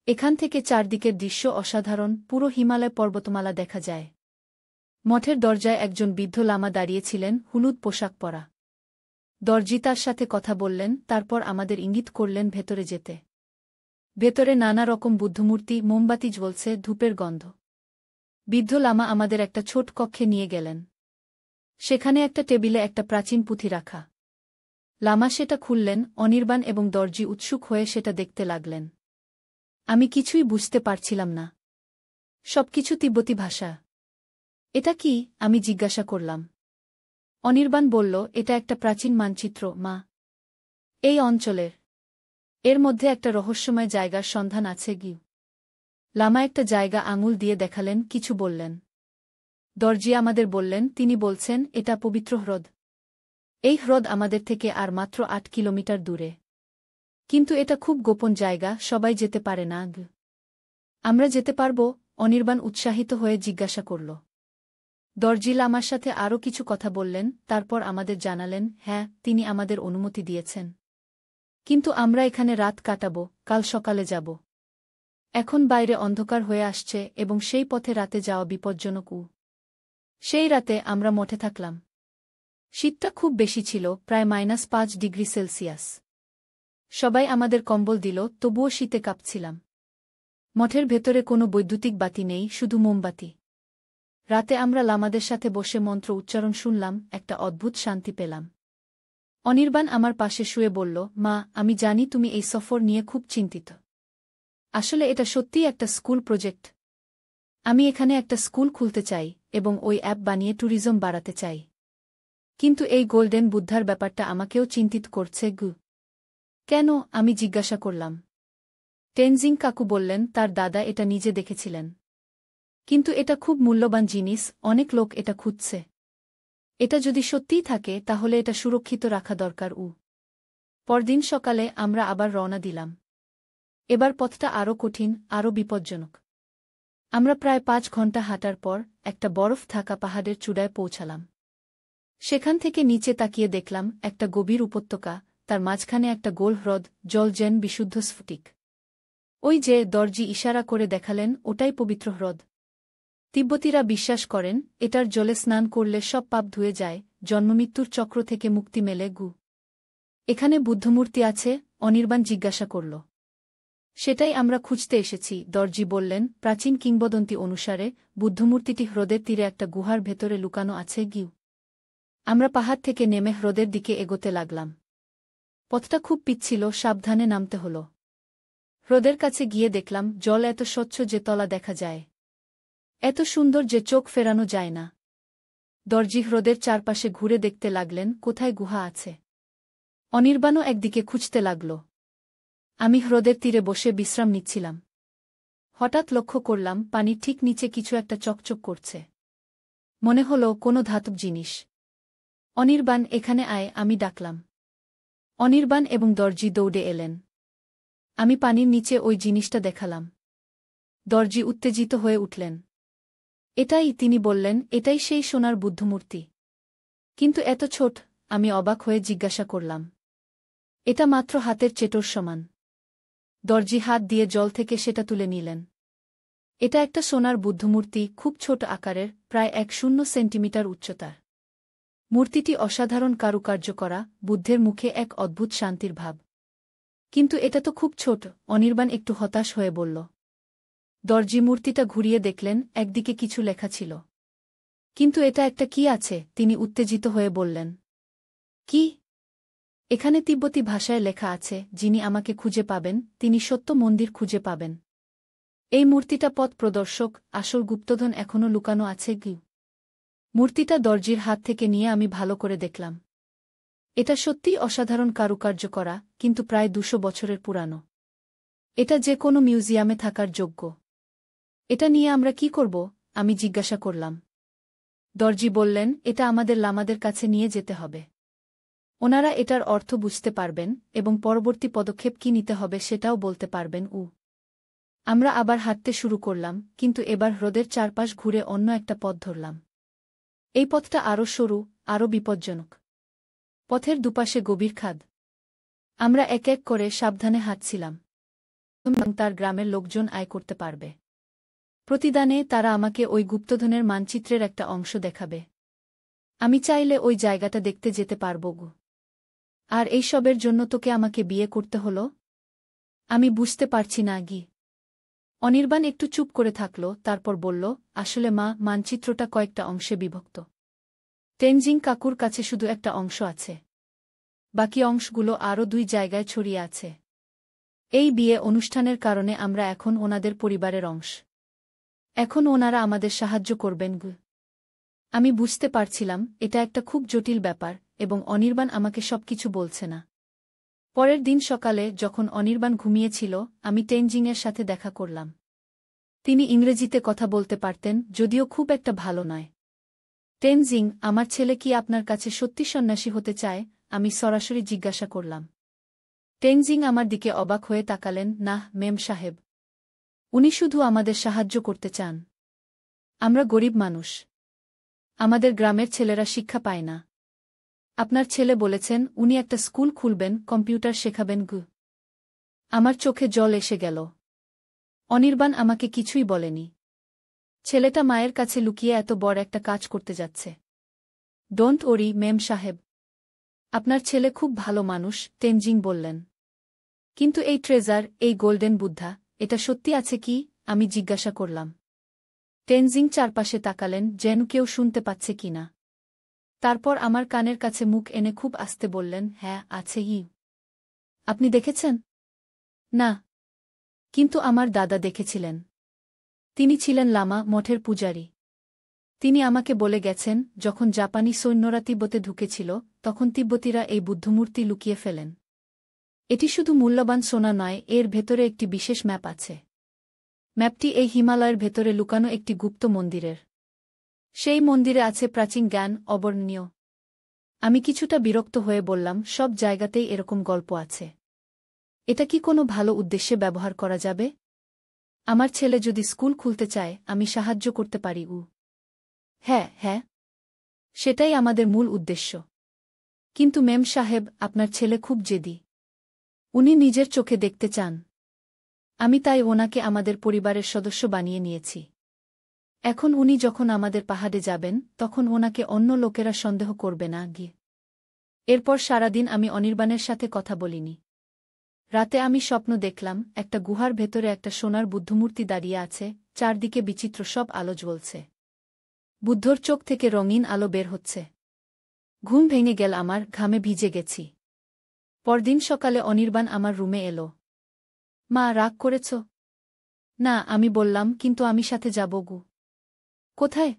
এখান থেকে চারদিকের দৃশ্য অসাধারণ, পুরো হিমালয় পর্বতমালা দেখা যায়। মঠের দরজায় একজন বৃদ্ধ লামা দাঁড়িয়েছিলেন, হলুদ পোশাক পরা। দরজি তার সাথে কথা বললেন, তারপর আমাদের ইঙ্গিত করলেন ভেতরে যেতে। ভেতরে নানা রকম বুদ্ধমূর্তি, মোমবাতি জ্বলছে, ধূপের গন্ধ। বৃদ্ধ লামা আমাদের একটা ছোট কক্ষে নিয়ে গেলেন। সেখানে একটা টেবিলে একটা প্রাচীন পুঁথি রাখা। লামা সেটা খুললেন, অনির্বাণ এবং দরজি উৎসুক হয়ে সেটা দেখতে লাগলেন। আমি কিছুই বুঝতে পারছিলাম না। সবকিছু তিব্বতী ভাষা। এটা কি? আমি জিজ্ঞাসা করলাম। অনির্বাণ বলল, এটা একটা প্রাচীন মানচিত্র, মা। এই অঞ্চলের। এর মধ্যে একটা রহস্যময় জায়গার সন্ধান আছে গি। লামা একটা জায়গা আঙুল দিয়ে দেখালেন, কিছু বললেন। দরজি আমাদের বললেন, তিনি বলছেন এটা পবিত্র হ্রদ। এই হ্রদ আমাদের থেকে আর মাত্র 8 কিলোমিটার দূরে। কিন্তু এটা খুব গোপন জায়গা, সবাই যেতে পারে না। আমরা যেতে পারব? অনির্বাণ উৎসাহিত হয়ে জিজ্ঞাসা করল। দরজি লামার সাথে আরও কিছু কথা বললেন, তারপর আমাদের জানালেন, হ্যাঁ, তিনি আমাদের অনুমতি দিয়েছেন। কিন্তু আমরা এখানে রাত কাটাব, কাল সকালে যাব। এখন বাইরে অন্ধকার হয়ে আসছে এবং সেই পথে রাতে যাওয়া বিপজ্জনক। সেই রাতে আমরা মঠে থাকলাম। শীতটা খুব বেশি ছিল, প্রায় -5 ডিগ্রি সেলসিয়াস। সবাই আমাদের কম্বল দিল, তবুও শীতে কাঁপছিলাম। মঠের ভেতরে কোনো বৈদ্যুতিক বাতি নেই, শুধু মোমবাতি। রাতে আমরা লামাদের সাথে বসে মন্ত্র উচ্চারণ শুনলাম, একটা অদ্ভুত শান্তি পেলাম। অনির্বাণ আমার পাশে শুয়ে বলল, মা, আমি জানি তুমি এই সফর নিয়ে খুব চিন্তিত। আসলে এটা সত্যিই একটা স্কুল প্রজেক্ট। আমি এখানে একটা স্কুল খুলতে চাই এবং ওই অ্যাপ বানিয়ে ট্যুরিজম বাড়াতে চাই। কিন্তু এই গোল্ডেন বুদ্ধার ব্যাপারটা আমাকেও চিন্তিত করছে গু। কেন? আমি জিজ্ঞাসা করলাম। টেনজিং কাকু বললেন, তার দাদা এটা নিজে দেখেছিলেন। কিন্তু এটা খুব মূল্যবান জিনিস, অনেক লোক এটা খুঁজছে। এটা যদি সত্যিই থাকে তাহলে এটা সুরক্ষিত রাখা দরকার। পরদিন সকালে আমরা আবার রওনা দিলাম। এবার পথটা আরও কঠিন, আরও বিপজ্জনক। আমরা প্রায় 5 ঘন্টা হাঁটার পর একটা বরফ থাকা পাহাড়ের চূড়ায় পৌঁছালাম। সেখান থেকে নিচে তাকিয়ে দেখলাম একটা গভীর উপত্যকা, তার মাঝখানে একটা গোল হ্রদ, জল যেন বিশুদ্ধ স্ফটিক। ওই যে, দরজি ইশারা করে দেখালেন, ওটাই পবিত্র হ্রদ। তিব্বতীরা বিশ্বাস করেন এটার জলে স্নান করলে সব পাপ ধুয়ে যায়, জন্মমৃত্যুর চক্র থেকে মুক্তি মেলে। এখানে বুদ্ধমূর্তি আছে? অনির্বাণ জিজ্ঞাসা করল। সেটাই আমরা খুঁজতে এসেছি, দর্জি বললেন। প্রাচীন কিংবদন্তি অনুসারে বুদ্ধমূর্তিটি হ্রদের তীরে একটা গুহার ভেতরে লুকানো আছে। আমরা পাহাড় থেকে নেমে হ্রদের দিকে এগোতে লাগলাম। পথটা খুব পিচ্ছিল, সাবধানে নামতে হল। হ্রদের কাছে গিয়ে দেখলাম জল এত স্বচ্ছ যে তলা দেখা যায়, এত সুন্দর যে চোখ ফেরানো যায় না। দর্জি হ্রদের চারপাশে ঘুরে দেখতে লাগলেন কোথায় গুহা আছে। অনির্বাণও একদিকে খুঁজতে লাগল। আমি হ্রদের তীরে বসে বিশ্রাম নিচ্ছিলাম। হঠাৎ লক্ষ্য করলাম পানির ঠিক নিচে কিছু একটা চকচক করছে। মনে হল কোনো ধাতব জিনিস। অনির্বাণ, এখানে আয়, আমি ডাকলাম। অনির্বাণ এবং দর্জি দৌড়ে এলেন। আমি পানির নিচে ওই জিনিসটা দেখালাম। দর্জি উত্তেজিত হয়ে উঠলেন। এটাই, তিনি বললেন, এটাই সেই সোনার বুদ্ধমূর্তি। কিন্তু এত ছোট। আমি অবাক হয়ে জিজ্ঞাসা করলাম। এটা মাত্র হাতের চেটোর সমান। দর্জি হাত দিয়ে জল থেকে সেটা তুলে নিলেন। এটা একটা সোনার বুদ্ধমূর্তি, খুব ছোট আকারের, প্রায় ১০ সেন্টিমিটার উচ্চতার। মূর্তিটি অসাধারণ কারুকার্য করা, বুদ্ধের মুখে এক অদ্ভুত শান্তির ভাব। কিন্তু এটা তো খুব ছোট, অনির্বাণ একটু হতাশ হয়ে বলল। দর্জি মূর্তিটা ঘুরিয়ে দেখলেন, একদিকে কিছু লেখা ছিল। কিন্তু এটা একটা কি আছে, তিনি উত্তেজিত হয়ে বললেন। কি? এখানে তিব্বতী ভাষায় লেখা আছে, যিনি আমাকে খুঁজে পাবেন তিনি সত্য মন্দির খুঁজে পাবেন। এই মূর্তিটা পথ প্রদর্শক, আসল গুপ্তধন এখনও লুকানো আছে। মূর্তিটা দর্জির হাত থেকে নিয়ে আমি ভালো করে দেখলাম। এটা সত্যিই অসাধারণ কারুকার্য করা, কিন্তু প্রায় ২০০ বছরের পুরানো। এটা যে কোনো মিউজিয়ামে থাকার যোগ্য। এটা নিয়ে আমরা কি করব? আমি জিজ্ঞাসা করলাম। দর্জি বললেন, এটা আমাদের লামাদের কাছে নিয়ে যেতে হবে। ওনারা এটার অর্থ বুঝতে পারবেন এবং পরবর্তী পদক্ষেপ কি নিতে হবে সেটাও বলতে পারবেন। আমরা আবার হাঁটতে শুরু করলাম, কিন্তু এবার হ্রদের চারপাশ ঘুরে অন্য একটা পথ ধরলাম। এই পথটা আরও সরু, আরও বিপজ্জনক। পথের দুপাশে গভীর খাদ। আমরা এক এক করে সাবধানে হাঁটছিলাম। এবং তার গ্রামের লোকজন আয় করতে পারবে। প্রতিদানে তারা আমাকে ওই গুপ্তধনের মানচিত্রের একটা অংশ দেখাবে। আমি চাইলে ওই জায়গাটা দেখতে যেতে পারব। আর এইসবের জন্য তোকে আমাকে বিয়ে করতে হলো? আমি বুঝতে পারছি না। অনির্বাণ একটু চুপ করে থাকল, তারপর বলল, আসলে মা, মানচিত্রটা কয়েকটা অংশে বিভক্ত। তেনজিং কাকুর কাছে শুধু একটা অংশ আছে। বাকি অংশগুলো আরও ২ জায়গায় ছড়িয়ে আছে। এই বিয়ে অনুষ্ঠানের কারণে আমরা এখন ওনাদের পরিবারের অংশ। এখন ওনারা আমাদের সাহায্য করবেন। আমি বুঝতে পারছিলাম এটা একটা খুব জটিল ব্যাপার, এবং অনির্বাণ আমাকে সবকিছু বলছে না। পরের দিন সকালে যখন অনির্বাণ ঘুমিয়েছিল, আমি তেনজিংয়ের সাথে দেখা করলাম। তিনি ইংরেজিতে কথা বলতে পারতেন, যদিও খুব একটা ভালো নয়। তেনজিং, আমার ছেলে কি আপনার কাছে সত্যি সন্ন্যাসী হতে চায়? আমি সরাসরি জিজ্ঞাসা করলাম। তেনজিং আমার দিকে অবাক হয়ে তাকালেন। না, মেম সাহেব। উনি শুধু আমাদের সাহায্য করতে চান। আমরা গরিব মানুষ। আমাদের গ্রামের ছেলেরা শিক্ষা পায় না। আপনার ছেলে বলেছেন উনি একটা স্কুল খুলবেন, কম্পিউটার শেখাবেন। আমার চোখে জল এসে গেল। অনির্বাণ আমাকে কিছুই বলেনি। ছেলেটা মায়ের কাছে লুকিয়ে এত বড় একটা কাজ করতে যাচ্ছে। ডোন্ট ওরি, মেম সাহেব। আপনার ছেলে খুব ভালো মানুষ, তেনজিং বললেন। কিন্তু এই ট্রেজার, এই গোল্ডেন বুদ্ধা, এটা সত্যি আছে কি? আমি জিজ্ঞাসা করলাম। তেনজিং চারপাশে তাকালেন, যেন কেউ শুনতে পাচ্ছে কিনা। তারপর আমার কানের কাছে মুখ এনে খুব আস্তে বললেন, হ্যাঁ, আছে। আপনি দেখেছেন? না। কিন্তু আমার দাদা দেখেছিলেন। তিনি ছিলেন লামা, মঠের পূজারী। তিনি আমাকে বলে গেছেন, যখন জাপানি সৈন্যরা তিব্বতে ঢুকেছিল, তখন তিব্বতীরা এই বুদ্ধমূর্তি লুকিয়ে ফেলেন। এটি শুধু মূল্যবান সোনা নয়, এর ভেতরে একটি বিশেষ ম্যাপ আছে। ম্যাপটি এই হিমালয়ের ভেতরে লুকানো একটি গুপ্ত মন্দিরের। সেই মন্দিরে আছে প্রাচীন জ্ঞান, অবর্ণনীয়। আমি কিছুটা বিরক্ত হয়ে বললাম, সব জায়গাতেই এরকম গল্প আছে। এটা কি কোনো ভালো উদ্দেশ্যে ব্যবহার করা যাবে? আমার ছেলে যদি স্কুল খুলতে চায়, আমি সাহায্য করতে পারি। হ্যাঁ, হ্যাঁ। সেটাই আমাদের মূল উদ্দেশ্য। কিন্তু মেম সাহেব, আপনার ছেলে খুব জেদি। উনি নিজের চোখে দেখতে চান। আমি তাই ওনাকে আমাদের পরিবারের সদস্য বানিয়ে নিয়েছি। এখন উনি যখন আমাদের পাহাড়ে যাবেন তখন ওনাকে অন্য লোকেরা সন্দেহ করবে না গিয়ে। এরপর সারাদিন আমি অনির্বাণের সাথে কথা বলিনি। রাতে আমি স্বপ্ন দেখলাম একটা গুহার ভেতরে একটা সোনার বুদ্ধমূর্তি দাঁড়িয়ে আছে, চারদিকে বিচিত্র সব আলো জ্বলছে। বুদ্ধর চোখ থেকে রঙিন আলো বের হচ্ছে। ঘুম ভেঙে গেল আমার, ঘামে ভিজে গেছি। পরদিন সকালে অনির্বাণ আমার রুমে এলো। মা, রাগ করেছ? না, আমি বললাম, কিন্তু আমি সাথে যাব গু। কোথায়?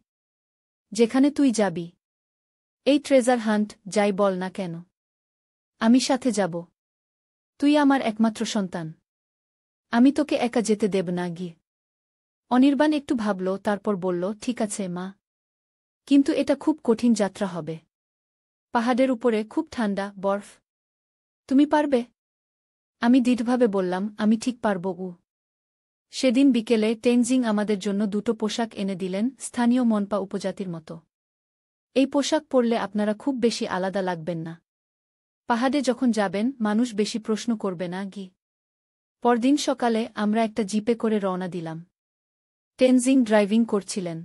যেখানে তুই যাবি। এই ট্রেজার হান্ট, যাই বল না কেন। আমি সাথে যাব। তুই আমার একমাত্র সন্তান। আমি তোকে একা যেতে দেব না গিয়ে। অনির্বাণ একটু ভাবল, তারপর বলল, ঠিক আছে মা। কিন্তু এটা খুব কঠিন যাত্রা হবে। পাহাড়ের উপরে খুব ঠান্ডা, বরফ। তুমি পারবে? আমি দৃঢ়ভাবে বললাম, আমি ঠিক পারব উ। সেদিন বিকেলে টেনজিং আমাদের জন্য দুটো পোশাক এনে দিলেন, স্থানীয় মনপা উপজাতির মতো। এই পোশাক পরলে আপনারা খুব বেশি আলাদা লাগবেন না। পাহাড়ে যখন যাবেন মানুষ বেশি প্রশ্ন করবে না গি। পরদিন সকালে আমরা একটা জিপে করে রওনা দিলাম। টেনজিং ড্রাইভিং করছিলেন।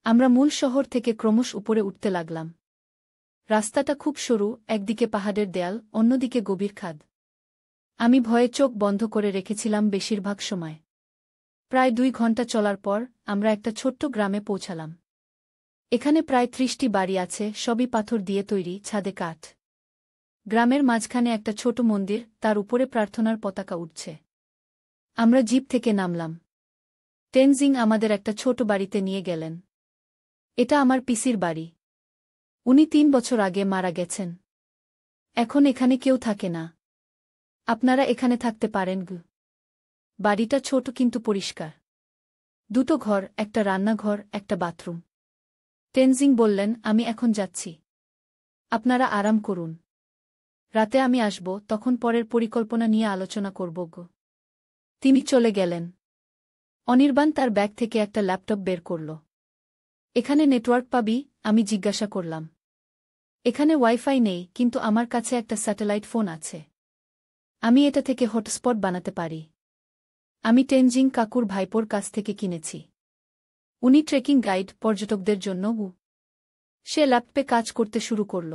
আমরা মূল শহর থেকে ক্রমশ উপরে উঠতে লাগলাম। রাস্তাটা খুব সরু, একদিকে পাহাড়ের দেয়াল, অন্যদিকে গভীর খাদ। আমি ভয়ে চোখ বন্ধ করে রেখেছিলাম বেশিরভাগ সময়। প্রায় 2 ঘন্টা চলার পর আমরা একটা ছোট্ট গ্রামে পৌঁছালাম। এখানে প্রায় 30টি বাড়ি আছে, সবই পাথর দিয়ে তৈরি, ছাদে কাঠ। গ্রামের মাঝখানে একটা ছোট মন্দির, তার উপরে প্রার্থনার পতাকা উঠছে। আমরা জিপ থেকে নামলাম। টেনজিং আমাদের একটা ছোট বাড়িতে নিয়ে গেলেন। এটা আমার পিসির বাড়ি। উনি 3 বছর আগে মারা গেছেন। এখন এখানে কেউ থাকে না। আপনারা এখানে থাকতে পারেন গু। বাড়িটা ছোট কিন্তু পরিষ্কার। 2টো ঘর, একটা রান্নাঘর, একটা বাথরুম। টেনজিং বললেন, আমি এখন যাচ্ছি। আপনারা আরাম করুন। রাতে আমি আসব, তখন পরের পরিকল্পনা নিয়ে আলোচনা করব গো। তিনি চলে গেলেন। অনির্বাণ তার ব্যাগ থেকে একটা ল্যাপটপ বের করল। এখানে নেটওয়ার্ক পাবি? আমি জিজ্ঞাসা করলাম। এখানে ওয়াইফাই নেই, কিন্তু আমার কাছে একটা স্যাটেলাইট ফোন আছে। আমি এটা থেকে হটস্পট বানাতে পারি। আমি টেনজিং কাকুর ভাইপোর কাছ থেকে কিনেছি। উনি ট্রেকিং গাইড, পর্যটকদের জন্য। সে ল্যাপটপে কাজ করতে শুরু করল।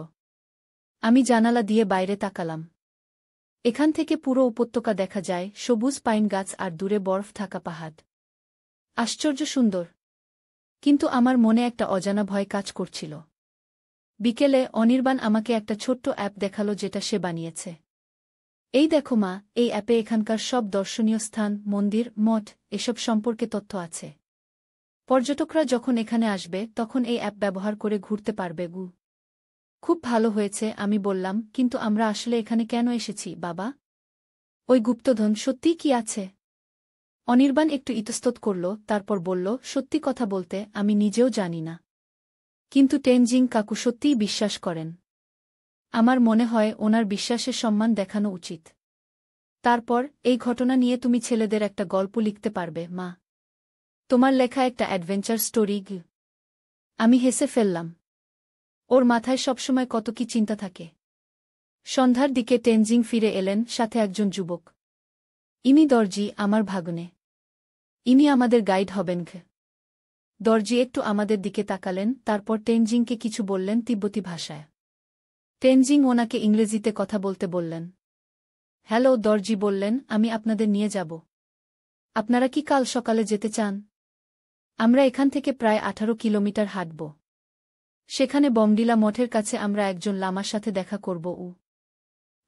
আমি জানালা দিয়ে বাইরে তাকালাম। এখান থেকে পুরো উপত্যকা দেখা যায়, সবুজ পাইন গাছ আর দূরে বরফ থাকা পাহাড়। আশ্চর্য সুন্দর। কিন্তু আমার মনে একটা অজানা ভয় কাজ করছিল। বিকেলে অনির্বাণ আমাকে একটা ছোট্ট অ্যাপ দেখালো যেটা সে বানিয়েছে। এই দেখো মা, এই অ্যাপে এখানকার সব দর্শনীয় স্থান, মন্দির, মঠ, এসব সম্পর্কে তথ্য আছে। পর্যটকরা যখন এখানে আসবে তখন এই অ্যাপ ব্যবহার করে ঘুরতে পারবে গু। খুব ভালো হয়েছে, আমি বললাম, কিন্তু আমরা আসলে এখানে কেন এসেছি বাবা? ওই গুপ্তধন সত্যিই কি আছে? অনির্বাণ একটু ইতস্তত করল, তারপর বলল, সত্যি কথা বলতে আমি নিজেও জানি না। কিন্তু টেনজিং কাকু সত্যিই বিশ্বাস করেন। আমার মনে হয় ওনার বিশ্বাসের সম্মান দেখানো উচিত। তারপর এই ঘটনা নিয়ে তুমি ছেলেদের একটা গল্প লিখতে পারবে মা। তোমার লেখা একটা অ্যাডভেঞ্চার স্টোরি গি। আমি হেসে ফেললাম। ওর মাথায় সবসময় কত কি চিন্তা থাকে। সন্ধ্যার দিকে টেনজিং ফিরে এলেন, সাথে একজন যুবক। ইনি দর্জি, আমার ভাগ্নে। ইনি আমাদের গাইড হবেন ঘ। দর্জি একটু আমাদের দিকে তাকালেন, তারপর টেনজিংকে কিছু বললেন তিব্বতী ভাষায়। টেনজিং ওনাকে ইংরেজিতে কথা বলতে বললেন। হ্যালো, দর্জি বললেন, আমি আপনাদের নিয়ে যাব। আপনারা কি কাল সকালে যেতে চান? আমরা এখান থেকে প্রায় 18 কিলোমিটার হাঁটব। সেখানে বমডিলা মঠের কাছে আমরা একজন লামার সাথে দেখা করব।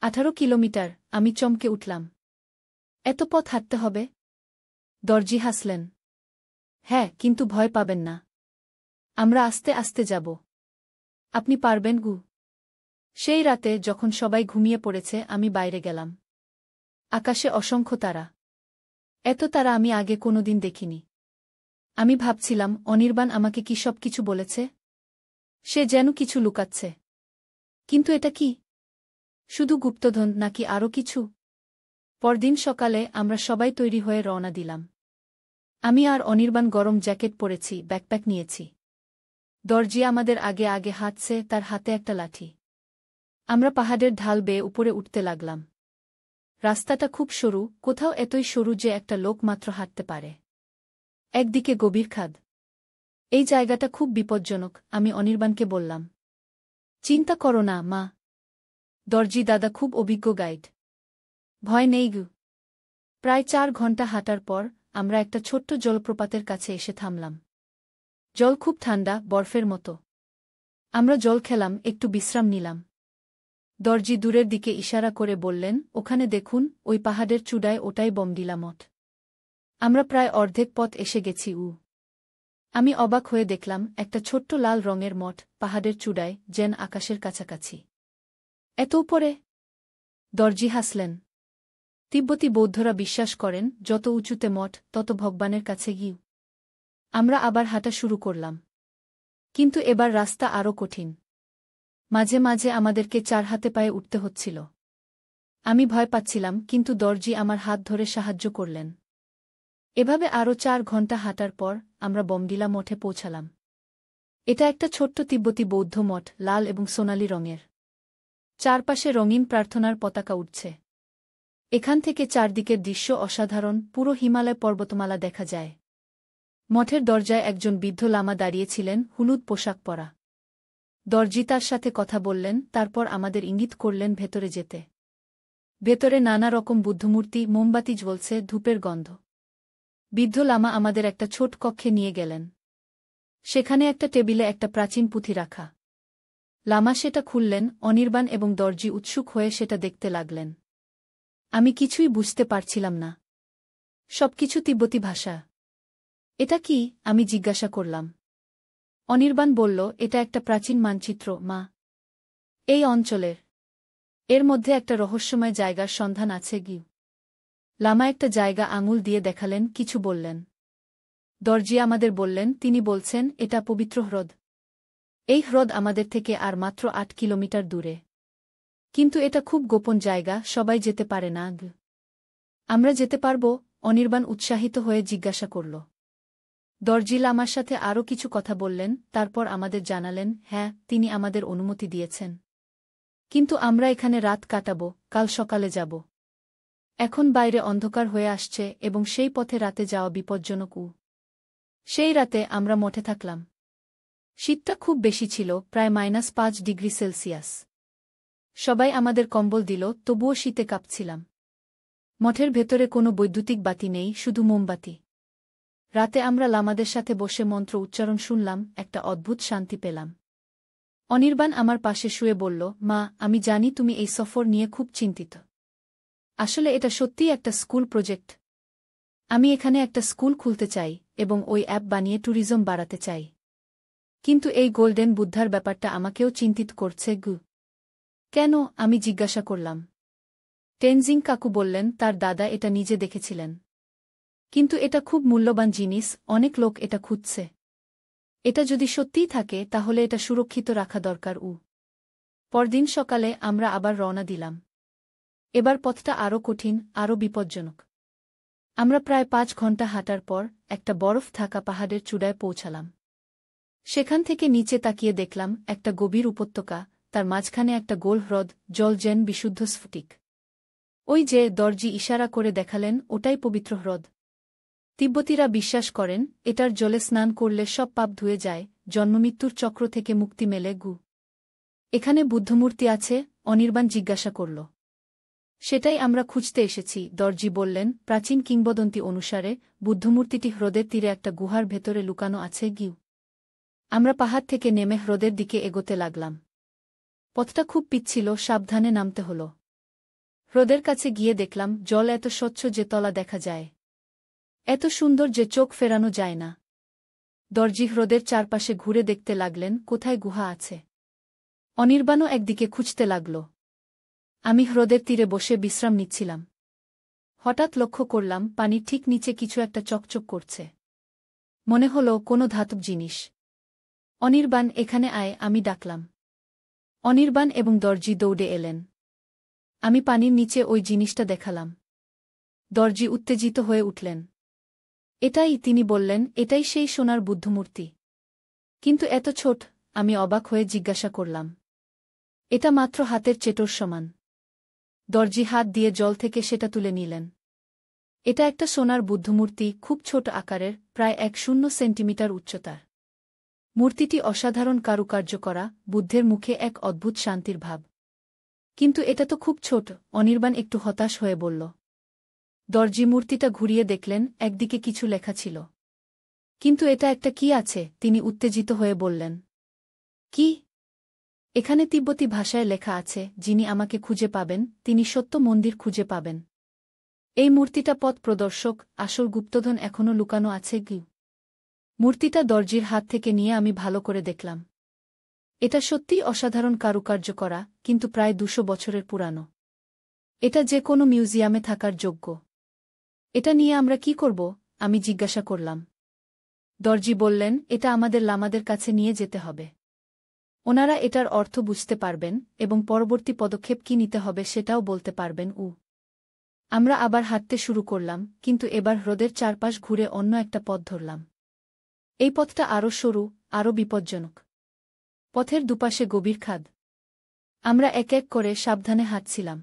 18 কিলোমিটার? আমি চমকে উঠলাম। এত পথ হাঁটতে হবে? দর্জি হাসলেন। হ্যাঁ, কিন্তু ভয় পাবেন না। আমরা আস্তে আস্তে যাব। আপনি পারবেন গু। সেই রাতে যখন সবাই ঘুমিয়ে পড়েছে আমি বাইরে গেলাম। আকাশে অসংখ্য তারা। এত তারা আমি আগে কোনোদিন দেখিনি। আমি ভাবছিলাম, অনির্বাণ আমাকে কি সব কিছু বলেছে? সে যেন কিছু লুকাচ্ছে। কিন্তু এটা কি? শুধু গুপ্তধন নাকি আরও কিছু? পরদিন সকালে আমরা সবাই তৈরি হয়ে রওনা দিলাম। আমি আর অনির্বাণ গরম জ্যাকেট পরেছি, ব্যাকপ্যাক নিয়েছি। দর্জি আমাদের আগে আগে হাঁটছে, তার হাতে একটা লাঠি। আমরা পাহাড়ের ঢাল বেয়ে উপরে উঠতে লাগলাম। রাস্তাটা খুব সরু, কোথাও এতই সরু যে একটা লোক মাত্র হাঁটতে পারে। একদিকে গভীর খাদ। এই জায়গাটা খুব বিপজ্জনক, আমি অনির্বাণকে বললাম। চিন্তা করো না, মা। দরজি দাদা খুব অভিজ্ঞ গাইড। ভয় নেই গু। প্রায় 4 ঘণ্টা হাঁটার পর আমরা একটা ছোট্ট জলপ্রপাতের কাছে এসে থামলাম। জল খুব ঠান্ডা, বরফের মতো। আমরা জল খেলাম, একটু বিশ্রাম নিলাম। দরজি দূরের দিকে ইশারা করে বললেন, ওখানে দেখুন, ওই পাহাড়ের চূড়ায়, ওটাই বমডিলা মঠ। আমরা প্রায় অর্ধেক পথ এসে গেছি। আমি অবাক হয়ে দেখলাম একটা ছোট্ট লাল রঙের মঠ পাহাড়ের চূড়ায়, যেন আকাশের কাছাকাছি। এত উপরে? দরজি হাসলেন। তিব্বতী বৌদ্ধরা বিশ্বাস করেন, যত উঁচুতে মঠ তত ভগবানের কাছে গিয়ে। আমরা আবার হাঁটা শুরু করলাম। কিন্তু এবার রাস্তা আরও কঠিন। মাঝে মাঝে আমাদেরকে 4 হাতে পায়ে উঠতে হচ্ছিল। আমি ভয় পাচ্ছিলাম, কিন্তু দরজি আমার হাত ধরে সাহায্য করলেন। এভাবে আরও 4 ঘণ্টা হাঁটার পর আমরা বমডিলা মঠে পৌঁছালাম। এটা একটা ছোট্ট তিব্বতী বৌদ্ধ মঠ, লাল এবং সোনালি রঙের। চারপাশে রঙিন প্রার্থনার পতাকা উঠছে। এখান থেকে চারদিকের দৃশ্য অসাধারণ, পুরো হিমালয় পর্বতমালা দেখা যায়। মঠের দরজায় একজন বৃদ্ধ লামা দাঁড়িয়েছিলেন, হলুদ পোশাক পরা। দরজি তার সাথে কথা বললেন, তারপর আমাদের ইঙ্গিত করলেন ভেতরে যেতে। ভেতরে নানা রকম বুদ্ধমূর্তি, মোমবাতি জ্বলছে, ধূপের গন্ধ। বৃদ্ধ লামা আমাদের একটা ছোট কক্ষে নিয়ে গেলেন। সেখানে একটা টেবিলে একটা প্রাচীন পুঁথি রাখা। লামা সেটা খুললেন, অনির্বাণ এবং দরজি উৎসুক হয়ে সেটা দেখতে লাগলেন। আমি কিছুই বুঝতে পারছিলাম না। সবকিছু তিব্বতী ভাষা। এটা কি? আমি জিজ্ঞাসা করলাম। অনির্বাণ বলল, এটা একটা প্রাচীন মানচিত্র, মা। এই অঞ্চলের। এর মধ্যে একটা রহস্যময় জায়গার সন্ধান আছে গি। লামা একটা জায়গা আঙুল দিয়ে দেখালেন, কিছু বললেন। দরজি আমাদের বললেন, তিনি বলছেন, এটা পবিত্র হ্রদ। এই হ্রদ আমাদের থেকে আর মাত্র 8 কিলোমিটার দূরে। কিন্তু এটা খুব গোপন জায়গা, সবাই যেতে পারে না। আমরা যেতে পারব? অনির্বাণ উৎসাহিত হয়ে জিজ্ঞাসা করল। দরজি লামার সাথে আরও কিছু কথা বললেন, তারপর আমাদের জানালেন, হ্যাঁ, তিনি আমাদের অনুমতি দিয়েছেন। কিন্তু আমরা এখানে রাত কাটাব, কাল সকালে যাব। এখন বাইরে অন্ধকার হয়ে আসছে এবং সেই পথে রাতে যাওয়া বিপজ্জনক। সেই রাতে আমরা মঠে থাকলাম। শীতটা খুব বেশি ছিল, প্রায় -5 ডিগ্রি সেলসিয়াস। সবাই আমাদের কম্বল দিল, তবুও শীতে কাঁপছিলাম। মঠের ভেতরে কোনো বৈদ্যুতিক বাতি নেই, শুধু মোমবাতি। রাতে আমরা লামাদের সাথে বসে মন্ত্র উচ্চারণ শুনলাম, একটা অদ্ভুত শান্তি পেলাম। অনির্বাণ আমার পাশে শুয়ে বলল, মা, আমি জানি তুমি এই সফর নিয়ে খুব চিন্তিত। আসলে এটা সত্যিই একটা স্কুল প্রজেক্ট। আমি এখানে একটা স্কুল খুলতে চাই এবং ওই অ্যাপ বানিয়ে ট্যুরিজম বাড়াতে চাই। কিন্তু এই গোল্ডেন বুদ্ধার ব্যাপারটা আমাকেও চিন্তিত করছে। কেন? আমি জিজ্ঞাসা করলাম। টেনজিং কাকু বললেন, তার দাদা এটা নিজে দেখেছিলেন। কিন্তু এটা খুব মূল্যবান জিনিস, অনেক লোক এটা খুঁজছে। এটা যদি সত্যিই থাকে, তাহলে এটা সুরক্ষিত রাখা দরকার। পরদিন সকালে আমরা আবার রওনা দিলাম। এবার পথটা আরও কঠিন, আরও বিপজ্জনক। আমরা প্রায় 5 ঘণ্টা হাঁটার পর একটা বরফ থাকা পাহাড়ের চূড়ায় পৌঁছালাম। সেখান থেকে নিচে তাকিয়ে দেখলাম একটা গভীর উপত্যকা, তার মাঝখানে একটা গোল হ্রদ, জল যেন বিশুদ্ধ স্ফটিক। ওই যে, দরজি ইশারা করে দেখালেন, ওটাই পবিত্র হ্রদ। তিব্বতীরা বিশ্বাস করেন, এটার জলে স্নান করলে সব পাপ ধুয়ে যায়, জন্মমৃত্যুর চক্র থেকে মুক্তি মেলে। এখানে বুদ্ধমূর্তি আছে? অনির্বাণ জিজ্ঞাসা করল। সেটাই আমরা খুঁজতে এসেছি, দরজি বললেন। প্রাচীন কিংবদন্তি অনুসারে বুদ্ধমূর্তিটি হ্রদের তীরে একটা গুহার ভেতরে লুকানো আছে। আমরা পাহাড় থেকে নেমে হ্রদের দিকে এগোতে লাগলাম। পথটা খুব পিচ্ছিল, সাবধানে নামতে হল। হ্রদের কাছে গিয়ে দেখলাম, জল এত স্বচ্ছ যে তলা দেখা যায়। এত সুন্দর যে চোখ ফেরানো যায় না। দরজি হ্রদের চারপাশে ঘুরে দেখতে লাগলেন, কোথায় গুহা আছে। অনির্বাণও একদিকে খুঁজতে লাগল। আমি হ্রদের তীরে বসে বিশ্রাম নিচ্ছিলাম। হঠাৎ লক্ষ্য করলাম, পানির ঠিক নিচে কিছু একটা চকচক করছে। মনে হল কোনো ধাতব জিনিস। অনির্বাণ, এখানে আয়, আমি ডাকলাম। অনির্বাণ এবং দরজি দৌড়ে এলেন। আমি পানির নিচে ওই জিনিসটা দেখালাম। দরজি উত্তেজিত হয়ে উঠলেন। এটাই, তিনি বললেন, এটাই সেই সোনার বুদ্ধমূর্তি। কিন্তু এত ছোট? আমি অবাক হয়ে জিজ্ঞাসা করলাম। এটা মাত্র হাতের চেটোর সমান। দরজি হাত দিয়ে জল থেকে সেটা তুলে নিলেন। এটা একটা সোনার বুদ্ধমূর্তি, খুব ছোট আকারের, প্রায় 1 সেন্টিমিটার উচ্চতার। মূর্তিটি অসাধারণ কারুকার্য করা, বুদ্ধের মুখে এক অদ্ভুত শান্তির ভাব। কিন্তু এটা তো খুব ছোট, অনির্বাণ একটু হতাশ হয়ে বলল। দর্জি মূর্তিটা ঘুরিয়ে দেখলেন, একদিকে কিছু লেখা ছিল। কিন্তু এটা একটা কি আছে, তিনি উত্তেজিত হয়ে বললেন। কি? এখানে তিব্বতী ভাষায় লেখা আছে, যিনি আমাকে খুঁজে পাবেন, তিনি সত্য মন্দির খুঁজে পাবেন। এই মূর্তিটা পথ প্রদর্শক, আসল গুপ্তধন এখনও লুকানো আছে কি? মূর্তিটা দর্জির হাত থেকে নিয়ে আমি ভালো করে দেখলাম। এটা সত্যিই অসাধারণ কারুকার্য করা, কিন্তু প্রায় ২০০ বছরের পুরানো। এটা যে কোনো মিউজিয়ামে থাকার যোগ্য। এটা নিয়ে আমরা কি করব? আমি জিজ্ঞাসা করলাম। দর্জি বললেন, এটা আমাদের লামাদের কাছে নিয়ে যেতে হবে। ওনারা এটার অর্থ বুঝতে পারবেন এবং পরবর্তী পদক্ষেপ কি নিতে হবে সেটাও বলতে পারবেন। আমরা আবার হাঁটতে শুরু করলাম, কিন্তু এবার হ্রদের চারপাশ ঘুরে অন্য একটা পথ ধরলাম। এই পথটা আরও সরু, আরও বিপজ্জনক। পথের দুপাশে গভীর খাদ। আমরা এক এক করে সাবধানে হাঁটছিলাম।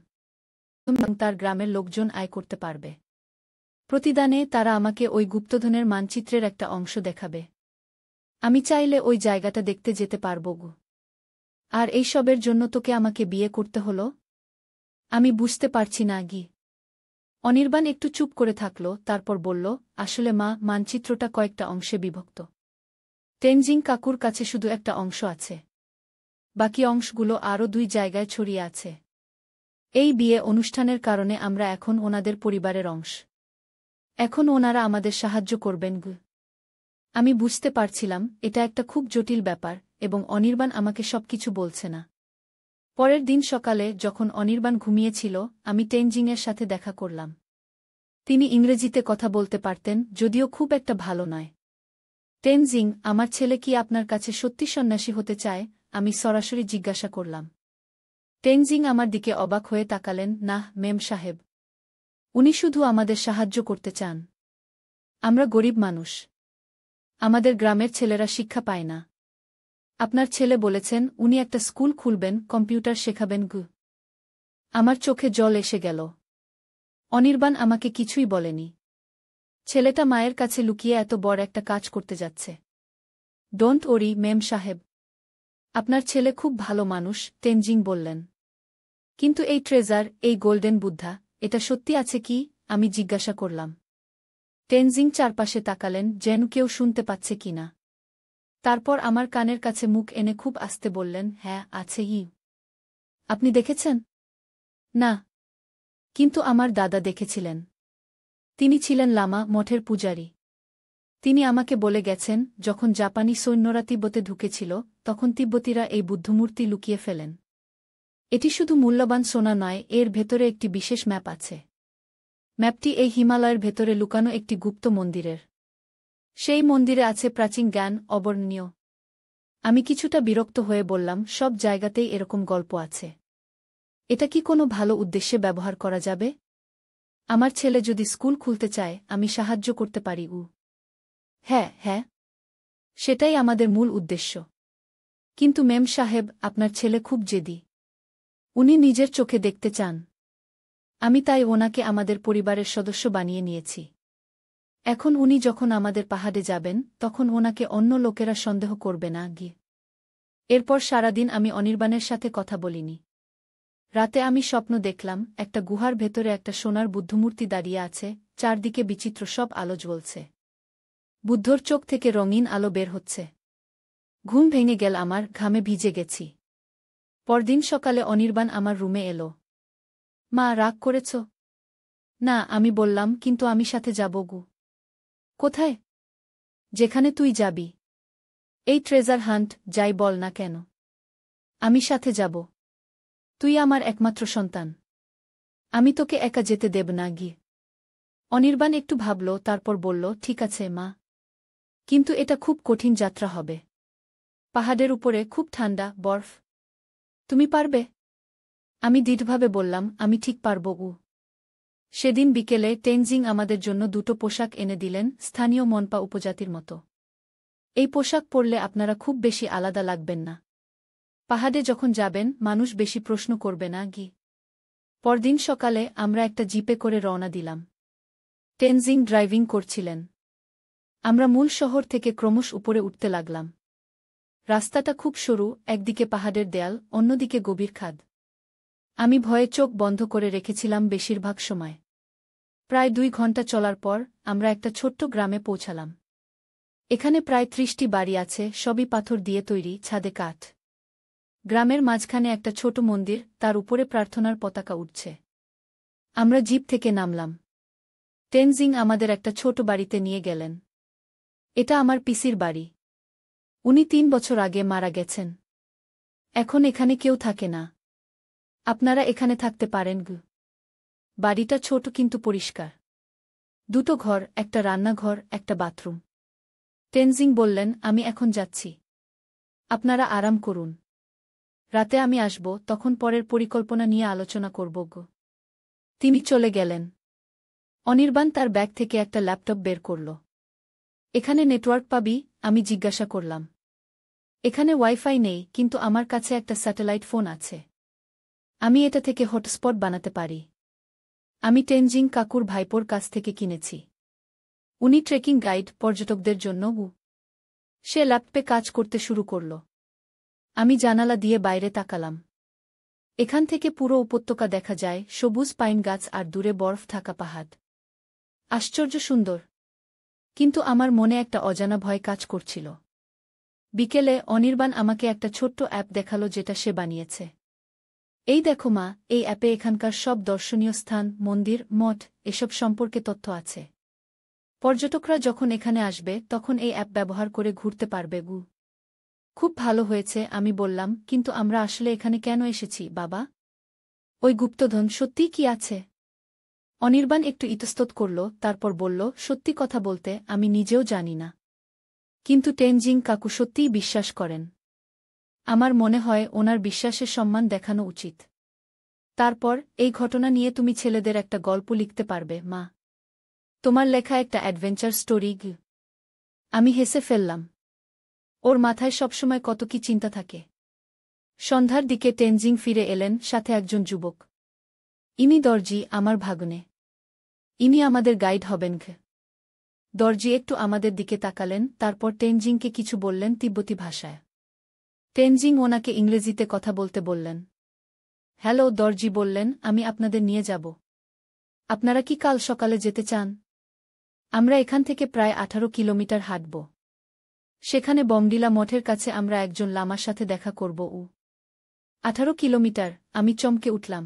তার গ্রামের লোকজন আয় করতে পারবে। প্রতিদানে তারা আমাকে ওই গুপ্তধনের মানচিত্রের একটা অংশ দেখাবে। আমি চাইলে ওই জায়গাটা দেখতে যেতে পারব। আর এইসবের জন্য তোকে আমাকে বিয়ে করতে হলো? আমি বুঝতে পারছি না গি। অনির্বাণ একটু চুপ করে থাকল, তারপর বলল, আসলে মা, মানচিত্রটা কয়েকটা অংশে বিভক্ত। তেনজিং কাকুর কাছে শুধু একটা অংশ আছে। বাকি অংশগুলো আরও ২ জায়গায় ছড়িয়ে আছে। এই বিয়ে অনুষ্ঠানের কারণে আমরা এখন ওনাদের পরিবারের অংশ। এখন ওনারা আমাদের সাহায্য করবেন। আমি বুঝতে পারছিলাম এটা একটা খুব জটিল ব্যাপার, এবং অনির্বাণ আমাকে সবকিছু বলছে না। পরের দিন সকালে যখন অনির্বাণ ঘুমিয়েছিল, আমি তেনজিংয়ের সাথে দেখা করলাম। তিনি ইংরেজিতে কথা বলতে পারতেন, যদিও খুব একটা ভালো নয়। তেনজিং, আমার ছেলে কি আপনার কাছে সত্যি সন্ন্যাসী হতে চায়? আমি সরাসরি জিজ্ঞাসা করলাম। তেনজিং আমার দিকে অবাক হয়ে তাকালেন। না মেম সাহেব, উনি শুধু আমাদের সাহায্য করতে চান। আমরা গরিব মানুষ। আমাদের গ্রামের ছেলেরা শিক্ষা পায় না। আপনার ছেলে বলেছেন উনি একটা স্কুল খুলবেন, কম্পিউটার শেখাবেন। আমার চোখে জল এসে গেল। অনির্বাণ আমাকে কিছুই বলেনি। ছেলেটা মায়ের কাছে লুকিয়ে এত বড় একটা কাজ করতে যাচ্ছে। ডোন্ট ওরি মেম সাহেব, আপনার ছেলে খুব ভালো মানুষ, তেনজিং বললেন। কিন্তু এই ট্রেজার, এই গোল্ডেন বুদ্ধা, এটা সত্যি আছে কি? আমি জিজ্ঞাসা করলাম। তেনজিং চারপাশে তাকালেন, যেন কেউ শুনতে পাচ্ছে কিনা। তারপর আমার কানের কাছে মুখ এনে খুব আস্তে বললেন, হ্যাঁ আছে। আপনি দেখেছেন? না। কিন্তু আমার দাদা দেখেছিলেন। তিনি ছিলেন লামা, মঠের পূজারী। তিনি আমাকে বলে গেছেন, যখন জাপানি সৈন্যরা তিব্বতে ঢুকেছিল, তখন তিব্বতীরা এই বুদ্ধমূর্তি লুকিয়ে ফেলেন। এটি শুধু মূল্যবান সোনা নয়, এর ভেতরে একটি বিশেষ ম্যাপ আছে। ম্যাপটি এই হিমালয়ের ভেতরে লুকানো একটি গুপ্ত মন্দিরের। সেই মন্দিরে আছে প্রাচীন জ্ঞান, অবর্ণনীয়। আমি কিছুটা বিরক্ত হয়ে বললাম, সব জায়গাতেই এরকম গল্প আছে। এটা কি কোনো ভালো উদ্দেশ্যে ব্যবহার করা যাবে? আমার ছেলে যদি স্কুল খুলতে চায়, আমি সাহায্য করতে পারি। হ্যাঁ হ্যাঁ, সেটাই আমাদের মূল উদ্দেশ্য। কিন্তু মেম সাহেব, আপনার ছেলে খুব জেদি। উনি নিজের চোখে দেখতে চান। আমি তাই ওনাকে আমাদের পরিবারের সদস্য বানিয়ে নিয়েছি। এখন উনি যখন আমাদের পাহাড়ে যাবেন, তখন ওনাকে অন্য লোকেরা সন্দেহ করবে না। এরপর সারাদিন আমি অনির্বাণের সাথে কথা বলিনি। রাতে আমি স্বপ্ন দেখলাম, একটা গুহার ভেতরে একটা সোনার বুদ্ধমূর্তি দাঁড়িয়ে আছে, চারদিকে বিচিত্র সব আলো জ্বলছে। বুদ্ধর চোখ থেকে রঙিন আলো বের হচ্ছে। ঘুম ভেঙে গেল আমার, ঘামে ভিজে গেছি। পরদিন সকালে অনির্বাণ আমার রুমে এলো। মা, রাগ করেছ? না, আমি বললাম, কিন্তু আমি সাথে যাব। কোথায়? যেখানে তুই যাবি। এই ট্রেজার হান্ট, যাই বল না কেন। আমি সাথে যাব। তুই আমার একমাত্র সন্তান। আমি তোকে একা যেতে দেব না। অনির্বাণ একটু ভাবল, তারপর বলল, ঠিক আছে মা। কিন্তু এটা খুব কঠিন যাত্রা হবে। পাহাড়ের উপরে খুব ঠান্ডা, বরফ। তুমি পারবে? আমি দৃঢ়ভাবে বললাম, আমি ঠিক পারব। সেদিন বিকেলে তেনজিং আমাদের জন্য 2টো পোশাক এনে দিলেন, স্থানীয় মনপা উপজাতির মতো। এই পোশাক পরলে আপনারা খুব বেশি আলাদা লাগবেন না। পাহাড়ে যখন যাবেন, মানুষ বেশি প্রশ্ন করবে না। পরদিন সকালে আমরা একটা জিপে করে রওনা দিলাম। তেনজিং ড্রাইভিং করছিলেন। আমরা মূল শহর থেকে ক্রমশ উপরে উঠতে লাগলাম। রাস্তাটা খুব সরু, একদিকে পাহাড়ের দেয়াল, অন্যদিকে গভীর খাদ। আমি ভয়ে চোখ বন্ধ করে রেখেছিলাম বেশিরভাগ সময়। প্রায় 2 ঘন্টা চলার পর আমরা একটা ছোট্ট গ্রামে পৌঁছালাম। এখানে প্রায় 30টি বাড়ি আছে, সবই পাথর দিয়ে তৈরি, ছাদে কাঠ। গ্রামের মাঝখানে একটা ছোট মন্দির, তার উপরে প্রার্থনার পতাকা উঠছে। আমরা জিপ থেকে নামলাম। টেনজিং আমাদের একটা ছোট বাড়িতে নিয়ে গেলেন। এটা আমার পিসির বাড়ি। উনি 3 বছর আগে মারা গেছেন। এখন এখানে কেউ থাকে না। আপনারা এখানে থাকতে পারেন গু। বাড়িটা ছোট কিন্তু পরিষ্কার। 2টো ঘর, একটা রান্নাঘর, একটা বাথরুম। টেনজিং বললেন, আমি এখন যাচ্ছি। আপনারা আরাম করুন। রাতে আমি আসব, তখন পরের পরিকল্পনা নিয়ে আলোচনা করব গো। তিনি চলে গেলেন। অনির্বাণ তার ব্যাগ থেকে একটা ল্যাপটপ বের করল। এখানে নেটওয়ার্ক পাবি? আমি জিজ্ঞাসা করলাম। এখানে ওয়াইফাই নেই, কিন্তু আমার কাছে একটা স্যাটেলাইট ফোন আছে। আমি এটা থেকে হটস্পট বানাতে পারি। আমি টেনজিং কাকুর ভাইপোর কাছ থেকে কিনেছি। উনি ট্রেকিং গাইড, পর্যটকদের জন্য। সে ল্যাপটপে কাজ করতে শুরু করল। আমি জানালা দিয়ে বাইরে তাকালাম। এখান থেকে পুরো উপত্যকা দেখা যায়, সবুজ পাইন গাছ আর দূরে বরফ থাকা পাহাড়। আশ্চর্য সুন্দর। কিন্তু আমার মনে একটা অজানা ভয় কাজ করছিল। বিকেলে অনির্বাণ আমাকে একটা ছোট্ট অ্যাপ দেখালো, যেটা সে বানিয়েছে। এই দেখো মা, এই অ্যাপে এখানকার সব দর্শনীয় স্থান, মন্দির, মঠ, এসব সম্পর্কে তথ্য আছে। পর্যটকরা যখন এখানে আসবে তখন এই অ্যাপ ব্যবহার করে ঘুরতে পারবে গু। খুব ভালো হয়েছে, আমি বললাম, কিন্তু আমরা আসলে এখানে কেন এসেছি বাবা? ওই গুপ্তধন সত্যিই কি আছে? অনির্বাণ একটু ইতস্তত করল, তারপর বলল, সত্যি কথা বলতে আমি নিজেও জানি না। কিন্তু টেনজিং কাকু সত্যিই বিশ্বাস করেন। আমার মনে হয় ওনার বিশ্বাসের সম্মান দেখানো উচিত। তারপর, এই ঘটনা নিয়ে তুমি ছেলেদের একটা গল্প লিখতে পারবে মা। তোমার লেখা একটা অ্যাডভেঞ্চার স্টোরি গু। আমি হেসে ফেললাম। ওর মাথায় সবসময় কত কি চিন্তা থাকে। সন্ধ্যার দিকে টেনজিং ফিরে এলেন, সাথে একজন যুবক। ইনি দর্জি, আমার ভাগ্নে। ইনি আমাদের গাইড হবেন ঘ। দর্জি একটু আমাদের দিকে তাকালেন, তারপর টেনজিংকে কিছু বললেন তিব্বতী ভাষায়। টেনজিং ওনাকে ইংরেজিতে কথা বলতে বললেন। হ্যালো, দর্জি বললেন, আমি আপনাদের নিয়ে যাব। আপনারা কি কাল সকালে যেতে চান? আমরা এখান থেকে প্রায় 18 কিলোমিটার হাঁটব। সেখানে বমডিলা মঠের কাছে আমরা একজন লামার সাথে দেখা করব। 18 কিলোমিটার? আমি চমকে উঠলাম।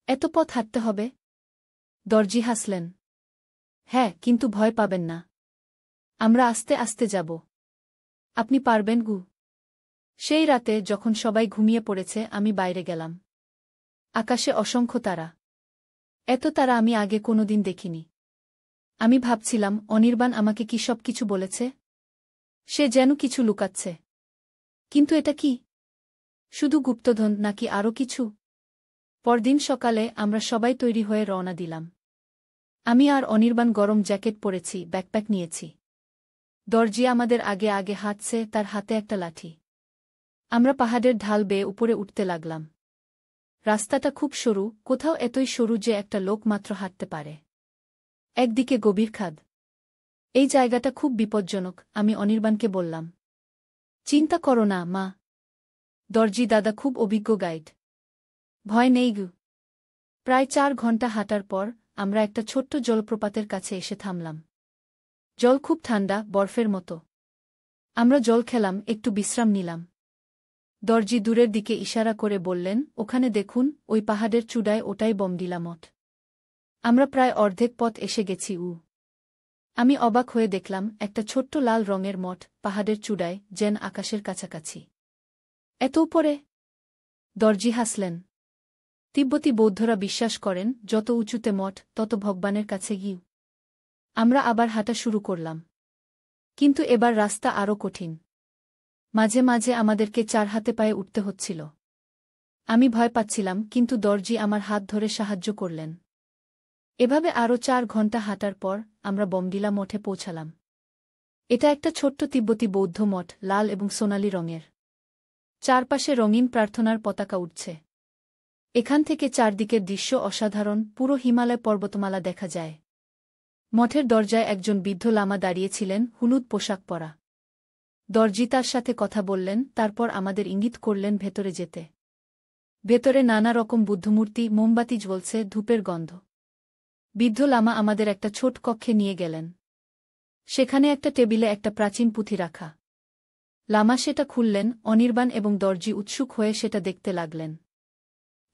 এত পথ হাঁটতে হবে? দর্জি হাসলেন। হ্যাঁ, কিন্তু ভয় পাবেন না। আমরা আস্তে আস্তে যাব। আপনি পারবেন গু। সেই রাতে যখন সবাই ঘুমিয়ে পড়েছে আমি বাইরে গেলাম। আকাশে অসংখ্য তারা। এত তারা আমি আগে কোনোদিন দেখিনি। আমি ভাবছিলাম, অনির্বাণ আমাকে কি সব কিছু বলেছে? সে যেন কিছু লুকাচ্ছে। কিন্তু এটা কি? শুধু গুপ্তধন নাকি আরও কিছু? পরদিন সকালে আমরা সবাই তৈরি হয়ে রওনা দিলাম। আমি আর অনির্বাণ গরম জ্যাকেট পরেছি, ব্যাকপ্যাক নিয়েছি। দর্জি আমাদের আগে আগে হাঁটছে, তার হাতে একটা লাঠি। আমরা পাহাড়ের ঢাল বেয়ে উপরে উঠতে লাগলাম। রাস্তাটা খুব সরু, কোথাও এতই সরু যে একটা লোক মাত্র হাঁটতে পারে। একদিকে গভীর খাদ। এই জায়গাটা খুব বিপজ্জনক, আমি অনির্বাণকে বললাম। চিন্তা করো না মা। দর্জি দাদা খুব অভিজ্ঞ গাইড। ভয় নেই গু। প্রায় 4 ঘন্টা হাঁটার পর আমরা একটা ছোট্ট জলপ্রপাতের কাছে এসে থামলাম। জল খুব ঠান্ডা, বরফের মতো। আমরা জল খেলাম, একটু বিশ্রাম নিলাম। দর্জি দূরের দিকে ইশারা করে বললেন, ওখানে দেখুন, ওই পাহাড়ের চূড়ায়, ওটাই বমডিলা মঠ। আমরা প্রায় অর্ধেক পথ এসে গেছি। আমি অবাক হয়ে দেখলাম, একটা ছোট্ট লাল রঙের মঠ, পাহাড়ের চূড়ায়, যেন আকাশের কাছাকাছি। এত উপরে? দর্জি হাসলেন। তিব্বতী বৌদ্ধরা বিশ্বাস করেন, যত উঁচুতে মঠ, তত ভগবানের কাছে গিয়ে। আমরা আবার হাঁটা শুরু করলাম। কিন্তু এবার রাস্তা আরও কঠিন। মাঝে মাঝে আমাদেরকে 4 হাতে পায়ে উঠতে হচ্ছিল। আমি ভয় পাচ্ছিলাম, কিন্তু দর্জি আমার হাত ধরে সাহায্য করলেন। এভাবে আরও 4 ঘন্টা হাঁটার পর আমরা বমডিলা মঠে পৌঁছালাম। এটা একটা ছোট্ট তিব্বতী বৌদ্ধ মঠ, লাল এবং সোনালি রঙের। চারপাশে রঙিন প্রার্থনার পতাকা উঠছে। এখান থেকে চারদিকের দৃশ্য অসাধারণ, পুরো হিমালয় পর্বতমালা দেখা যায়। মঠের দরজায় একজন বৃদ্ধ লামা দাঁড়িয়েছিলেন, হলুদ পোশাক পরা। দরজি তার সাথে কথা বললেন, তারপর আমাদের ইঙ্গিত করলেন ভেতরে যেতে। ভেতরে নানা রকম বুদ্ধমূর্তি, মোমবাতি জ্বলছে, ধূপের গন্ধ। বৃদ্ধ লামা আমাদের একটা ছোট কক্ষে নিয়ে গেলেন। সেখানে একটা টেবিলে একটা প্রাচীন পুঁথি রাখা। লামা সেটা খুললেন, অনির্বাণ এবং দরজি উৎসুক হয়ে সেটা দেখতে লাগলেন।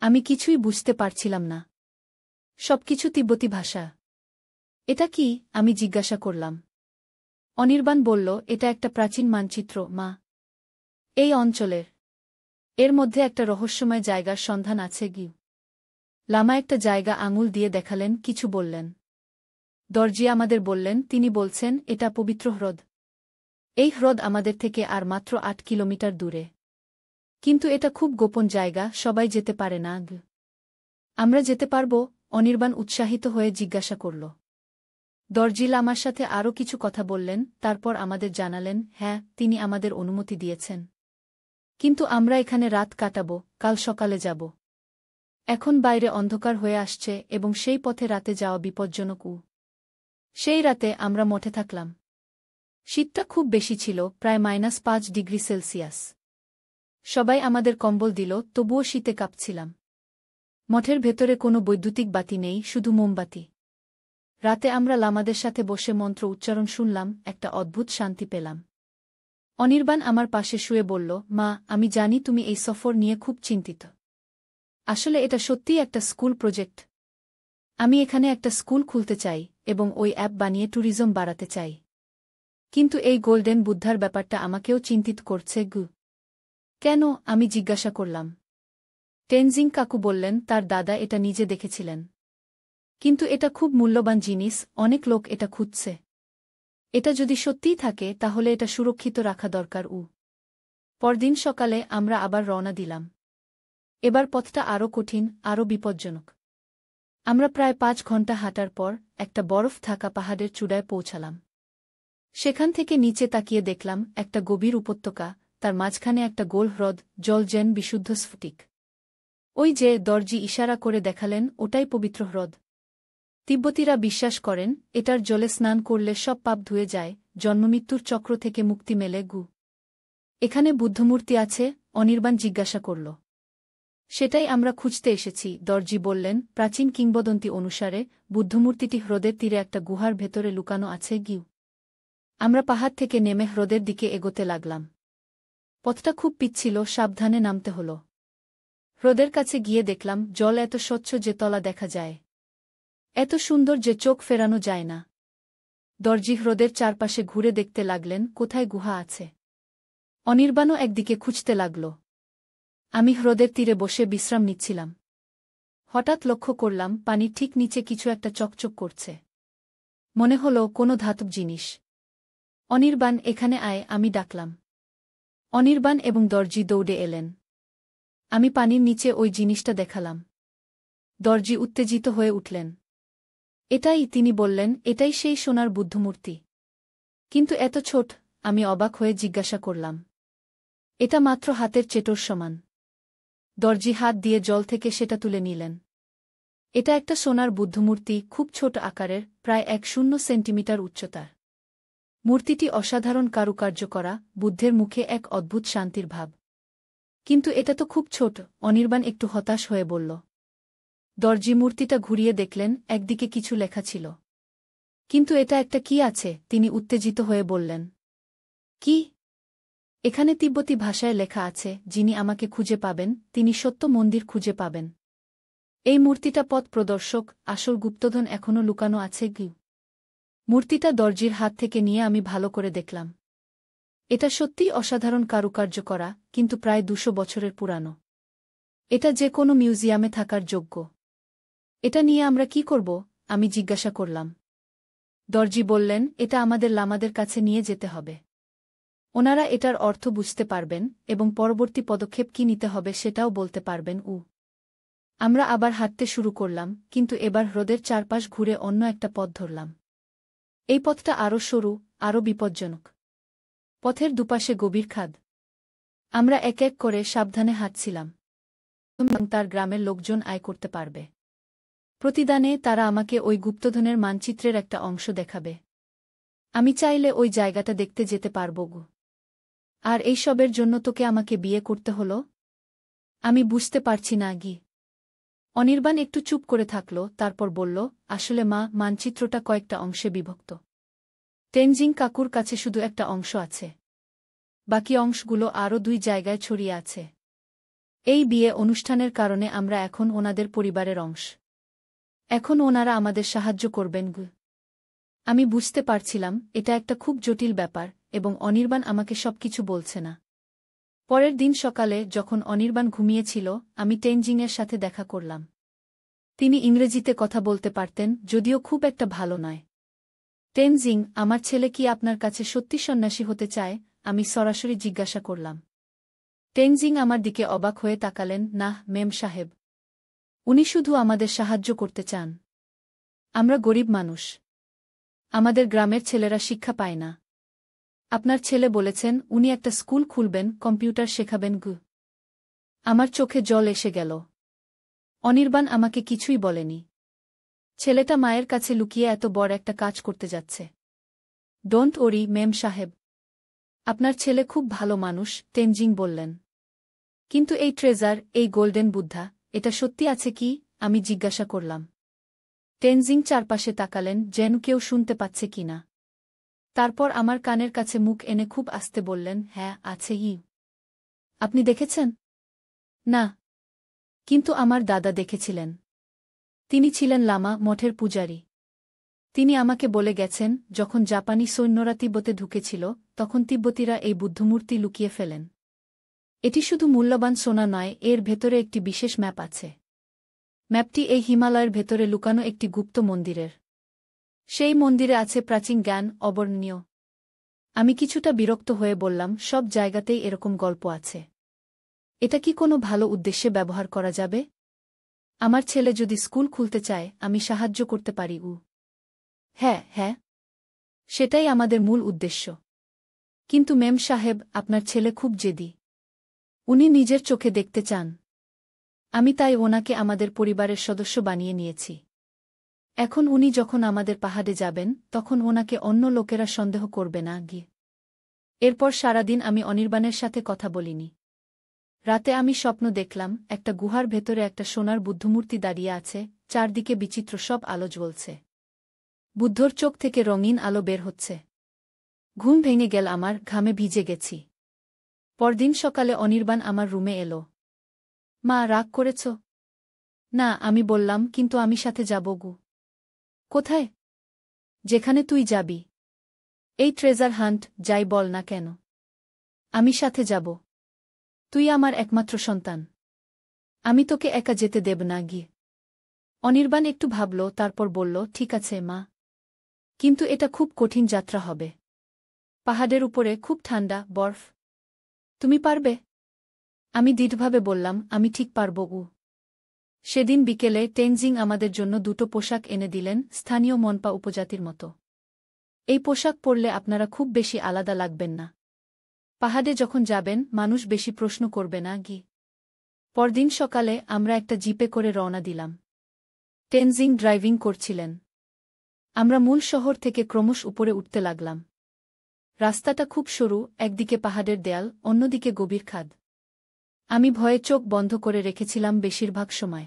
আমি কিছুই বুঝতে পারছিলাম না। সবকিছু তিব্বতী ভাষা। এটা কি? আমি জিজ্ঞাসা করলাম। অনির্বাণ বলল, এটা একটা প্রাচীন মানচিত্র, মা। এই অঞ্চলের। এর মধ্যে একটা রহস্যময় জায়গার সন্ধান আছে গি। লামা একটা জায়গা আঙুল দিয়ে দেখালেন, কিছু বললেন। দরজি আমাদের বললেন, তিনি বলছেন এটা পবিত্র হ্রদ। এই হ্রদ আমাদের থেকে আর মাত্র ৮ কিলোমিটার দূরে। কিন্তু এটা খুব গোপন জায়গা, সবাই যেতে পারে না। আমরা যেতে পারব? অনির্বাণ উৎসাহিত হয়ে জিজ্ঞাসা করল। দরজি লামার সাথে আরও কিছু কথা বললেন, তারপর আমাদের জানালেন, হ্যাঁ, তিনি আমাদের অনুমতি দিয়েছেন। কিন্তু আমরা এখানে রাত কাটাব, কাল সকালে যাব। এখন বাইরে অন্ধকার হয়ে আসছে এবং সেই পথে রাতে যাওয়া বিপজ্জনক। সেই রাতে আমরা মঠে থাকলাম। শীতটা খুব বেশি ছিল, প্রায় -৫ ডিগ্রি সেলসিয়াস। সবাই আমাদের কম্বল দিল, তবুও শীতে কাঁপছিলাম। মঠের ভেতরে কোনো বৈদ্যুতিক বাতি নেই, শুধু মোমবাতি। রাতে আমরা লামাদের সাথে বসে মন্ত্র উচ্চারণ শুনলাম, একটা অদ্ভুত শান্তি পেলাম। অনির্বাণ আমার পাশে শুয়ে বলল, মা, আমি জানি তুমি এই সফর নিয়ে খুব চিন্তিত। আসলে এটা সত্যিই একটা স্কুল প্রজেক্ট। আমি এখানে একটা স্কুল খুলতে চাই এবং ওই অ্যাপ বানিয়ে ট্যুরিজম বাড়াতে চাই। কিন্তু এই গোল্ডেন বুদ্ধার ব্যাপারটা আমাকেও চিন্তিত করছে। কেন? আমি জিজ্ঞাসা করলাম। টেনজিং কাকু বললেন, তার দাদা এটা নিজে দেখেছিলেন। কিন্তু এটা খুব মূল্যবান জিনিস, অনেক লোক এটা খুঁজছে। এটা যদি সত্যিই থাকে তাহলে এটা সুরক্ষিত রাখা দরকার। পরদিন সকালে আমরা আবার রওনা দিলাম। এবার পথটা আরও কঠিন, আরও বিপজ্জনক। আমরা প্রায় ৫ ঘন্টা হাঁটার পর একটা বরফ থাকা পাহাড়ের চূড়ায় পৌঁছালাম। সেখান থেকে নিচে তাকিয়ে দেখলাম একটা গভীর উপত্যকা, তার মাঝখানে একটা গোল হ্রদ, জল যেন বিশুদ্ধ স্ফটিক। ওই যে, দরজি ইশারা করে দেখালেন, ওটাই পবিত্র হ্রদ। তিব্বতীরা বিশ্বাস করেন এটার জলে স্নান করলে সব পাপ ধুয়ে যায়, জন্মমৃত্যুর চক্র থেকে মুক্তি মেলে। এখানে বুদ্ধমূর্তি আছে? অনির্বাণ জিজ্ঞাসা করল। সেটাই আমরা খুঁজতে এসেছি, দরজি বললেন। প্রাচীন কিংবদন্তি অনুসারে বুদ্ধমূর্তিটি হ্রদের তীরে একটা গুহার ভেতরে লুকানো আছে। আমরা পাহাড় থেকে নেমে হ্রদের দিকে এগোতে লাগলাম। পথটা খুব পিচ্ছিল, সাবধানে নামতে হল। হ্রদের কাছে গিয়ে দেখলাম জল এত স্বচ্ছ যে তলা দেখা যায়। এত সুন্দর যে চোখ ফেরানো যায় না। দরজি হ্রদের চারপাশে ঘুরে দেখতে লাগলেন কোথায় গুহা আছে। অনির্বাণও একদিকে খুঁজতে লাগল। আমি হ্রদের তীরে বসে বিশ্রাম নিচ্ছিলাম। হঠাৎ লক্ষ্য করলাম পানির ঠিক নিচে কিছু একটা চকচক করছে। মনে হল কোনো ধাতব জিনিস। অনির্বাণ, এখানে আয়, আমি ডাকলাম। অনির্বাণ এবং দরজি দৌড়ে এলেন। আমি পানির নিচে ওই জিনিসটা দেখালাম। দরজি উত্তেজিত হয়ে উঠলেন। এটাই, তিনি বললেন, এটাই সেই সোনার বুদ্ধমূর্তি। কিন্তু এত ছোট। আমি অবাক হয়ে জিজ্ঞাসা করলাম। এটা মাত্র হাতের চেটোর সমান। দরজি হাত দিয়ে জল থেকে সেটা তুলে নিলেন। এটা একটা সোনার বুদ্ধমূর্তি, খুব ছোট আকারের, প্রায় ১০ সেন্টিমিটার উচ্চতার। মূর্তিটি অসাধারণ কারুকার্য করা, বুদ্ধের মুখে এক অদ্ভুত শান্তির ভাব। কিন্তু এটা তো খুব ছোট, অনির্বাণ একটু হতাশ হয়ে বলল। দরজি মূর্তিটা ঘুরিয়ে দেখলেন, একদিকে কিছু লেখা ছিল। কিন্তু এটা একটা কি আছে? তিনি উত্তেজিত হয়ে বললেন। কি? এখানে তিব্বতী ভাষায় লেখা আছে, যিনি আমাকে খুঁজে পাবেন, তিনি সত্য মন্দির খুঁজে পাবেন। এই মূর্তিটা পথ প্রদর্শক, আসল গুপ্তধন এখনও লুকানো আছে। মূর্তিটা দরজির হাত থেকে নিয়ে আমি ভালো করে দেখলাম। এটা সত্যিই অসাধারণ কারুকার্য করা, কিন্তু প্রায় ২০০ বছরের পুরানো। এটা যে কোনো মিউজিয়ামে থাকার যোগ্য। এটা নিয়ে আমরা কি করব? আমি জিজ্ঞাসা করলাম। দরজি বললেন, এটা আমাদের লামাদের কাছে নিয়ে যেতে হবে। ওনারা এটার অর্থ বুঝতে পারবেন এবং পরবর্তী পদক্ষেপ কি নিতে হবে সেটাও বলতে পারবেন। আমরা আবার হাঁটতে শুরু করলাম, কিন্তু এবার হ্রদের চারপাশ ঘুরে অন্য একটা পথ ধরলাম। এই পথটা আরও সরু, আরও বিপজ্জনক। পথের দুপাশে গভীর খাদ। আমরা এক এক করে সাবধানে হাঁটছিলাম। এবং তার গ্রামের লোকজন আয় করতে পারবে। প্রতিদানে তারা আমাকে ওই গুপ্তধনের মানচিত্রের একটা অংশ দেখাবে। আমি চাইলে ওই জায়গাটা দেখতে যেতে পারব। আর এইসবের জন্য তোকে আমাকে বিয়ে করতে হলো? আমি বুঝতে পারছি না গি। অনির্বাণ একটু চুপ করে থাকল, তারপর বলল, আসলে মা, মানচিত্রটা কয়েকটা অংশে বিভক্ত। তেনজিং কাকুর কাছে শুধু একটা অংশ আছে। বাকি অংশগুলো আরও 2 জায়গায় ছড়িয়ে আছে। এই বিয়ে অনুষ্ঠানের কারণে আমরা এখন ওনাদের পরিবারের অংশ। এখন ওনারা আমাদের সাহায্য করবেন গু। আমি বুঝতে পারছিলাম এটা একটা খুব জটিল ব্যাপার, এবং অনির্বাণ আমাকে সবকিছু বলছে না। পরের দিন সকালে যখন অনির্বাণ ঘুমিয়েছিল, আমি তেনজিংয়ের সাথে দেখা করলাম। তিনি ইংরেজিতে কথা বলতে পারতেন, যদিও খুব একটা ভালো নয়। তেনজিং, আমার ছেলে কি আপনার কাছে সত্যি সন্ন্যাসী হতে চায়? আমি সরাসরি জিজ্ঞাসা করলাম। তেনজিং আমার দিকে অবাক হয়ে তাকালেন। না মেম সাহেব, উনি শুধু আমাদের সাহায্য করতে চান। আমরা গরিব মানুষ। আমাদের গ্রামের ছেলেরা শিক্ষা পায় না। আপনার ছেলে বলেছেন উনি একটা স্কুল খুলবেন, কম্পিউটার শেখাবেন গু। আমার চোখে জল এসে গেল। অনির্বাণ আমাকে কিছুই বলেনি। ছেলেটা মায়ের কাছে লুকিয়ে এত বড় একটা কাজ করতে যাচ্ছে। ডোন্ট ওরি মেম সাহেব, আপনার ছেলে খুব ভালো মানুষ, তেনজিং বললেন। কিন্তু এই ট্রেজার, এই গোল্ডেন বুদ্ধা, এটা সত্যি আছে কি? আমি জিজ্ঞাসা করলাম। তেনজিং চারপাশে তাকালেন, যেন কেউ শুনতে পাচ্ছে কিনা। তারপর আমার কানের কাছে মুখ এনে খুব আস্তে বললেন, হ্যাঁ আছে। আপনি দেখেছেন? না, কিন্তু আমার দাদা দেখেছিলেন। তিনি ছিলেন লামা মঠের পূজারী। তিনি আমাকে বলে গেছেন, যখন জাপানি সৈন্যরা তিব্বতে ঢুকেছিল, তখন তিব্বতীরা এই বুদ্ধমূর্তি লুকিয়ে ফেলেন। এটি শুধু মূল্যবান সোনা নয়, এর ভেতরে একটি বিশেষ ম্যাপ আছে। ম্যাপটি এই হিমালয়ের ভেতরে লুকানো একটি গুপ্ত মন্দিরের। সেই মন্দিরে আছে প্রাচীন জ্ঞান, অবর্ণনীয়। আমি কিছুটা বিরক্ত হয়ে বললাম, সব জায়গাতেই এরকম গল্প আছে। এটা কি কোনো ভালো উদ্দেশ্যে ব্যবহার করা যাবে? আমার ছেলে যদি স্কুল খুলতে চায়, আমি সাহায্য করতে পারি। হ্যাঁ হ্যাঁ, সেটাই আমাদের মূল উদ্দেশ্য। কিন্তু মেম সাহেব, আপনার ছেলে খুব জেদি। উনি নিজের চোখে দেখতে চান। আমি তাই ওনাকে আমাদের পরিবারের সদস্য বানিয়ে নিয়েছি। এখন উনি যখন আমাদের পাহাড়ে যাবেন, তখন ওনাকে অন্য লোকেরা সন্দেহ করবে না গিয়ে। এরপর সারাদিন আমি অনির্বাণের সাথে কথা বলিনি। রাতে আমি স্বপ্ন দেখলাম, একটা গুহার ভেতরে একটা সোনার বুদ্ধমূর্তি দাঁড়িয়ে আছে, চারদিকে বিচিত্র সব আলো জ্বলছে। বুদ্ধর চোখ থেকে রঙিন আলো বের হচ্ছে। ঘুম ভেঙে গেল আমার, ঘামে ভিজে গেছি। পরদিন সকালে অনির্বাণ আমার রুমে এলো। মা, রাগ করেছ? না, আমি বললাম, কিন্তু আমি সাথে যাব গু। কোথায়? যেখানে তুই যাবি। এই ট্রেজার হান্ট, যাই বল না কেন। আমি সাথে যাব। তুই আমার একমাত্র সন্তান। আমি তোকে একা যেতে দেব না গিয়ে। অনির্বাণ একটু ভাবল, তারপর বলল, ঠিক আছে মা। কিন্তু এটা খুব কঠিন যাত্রা হবে। পাহাড়ের উপরে খুব ঠান্ডা, বরফ। তুমি পারবে? আমি দৃঢ়ভাবে বললাম, আমি ঠিক পারব উ। সেদিন বিকেলে তেনজিং আমাদের জন্য 2টো পোশাক এনে দিলেন, স্থানীয় মনপা উপজাতির মতো। এই পোশাক পরলে আপনারা খুব বেশি আলাদা লাগবেন না। পাহাড়ে যখন যাবেন, মানুষ বেশি প্রশ্ন করবে না গি। পরদিন সকালে আমরা একটা জিপে করে রওনা দিলাম। তেনজিং ড্রাইভিং করছিলেন। আমরা মূল শহর থেকে ক্রমশ উপরে উঠতে লাগলাম। রাস্তাটা খুব সরু, একদিকে পাহাড়ের দেয়াল, অন্যদিকে গভীর খাদ। আমি ভয়ে চোখ বন্ধ করে রেখেছিলাম বেশিরভাগ সময়।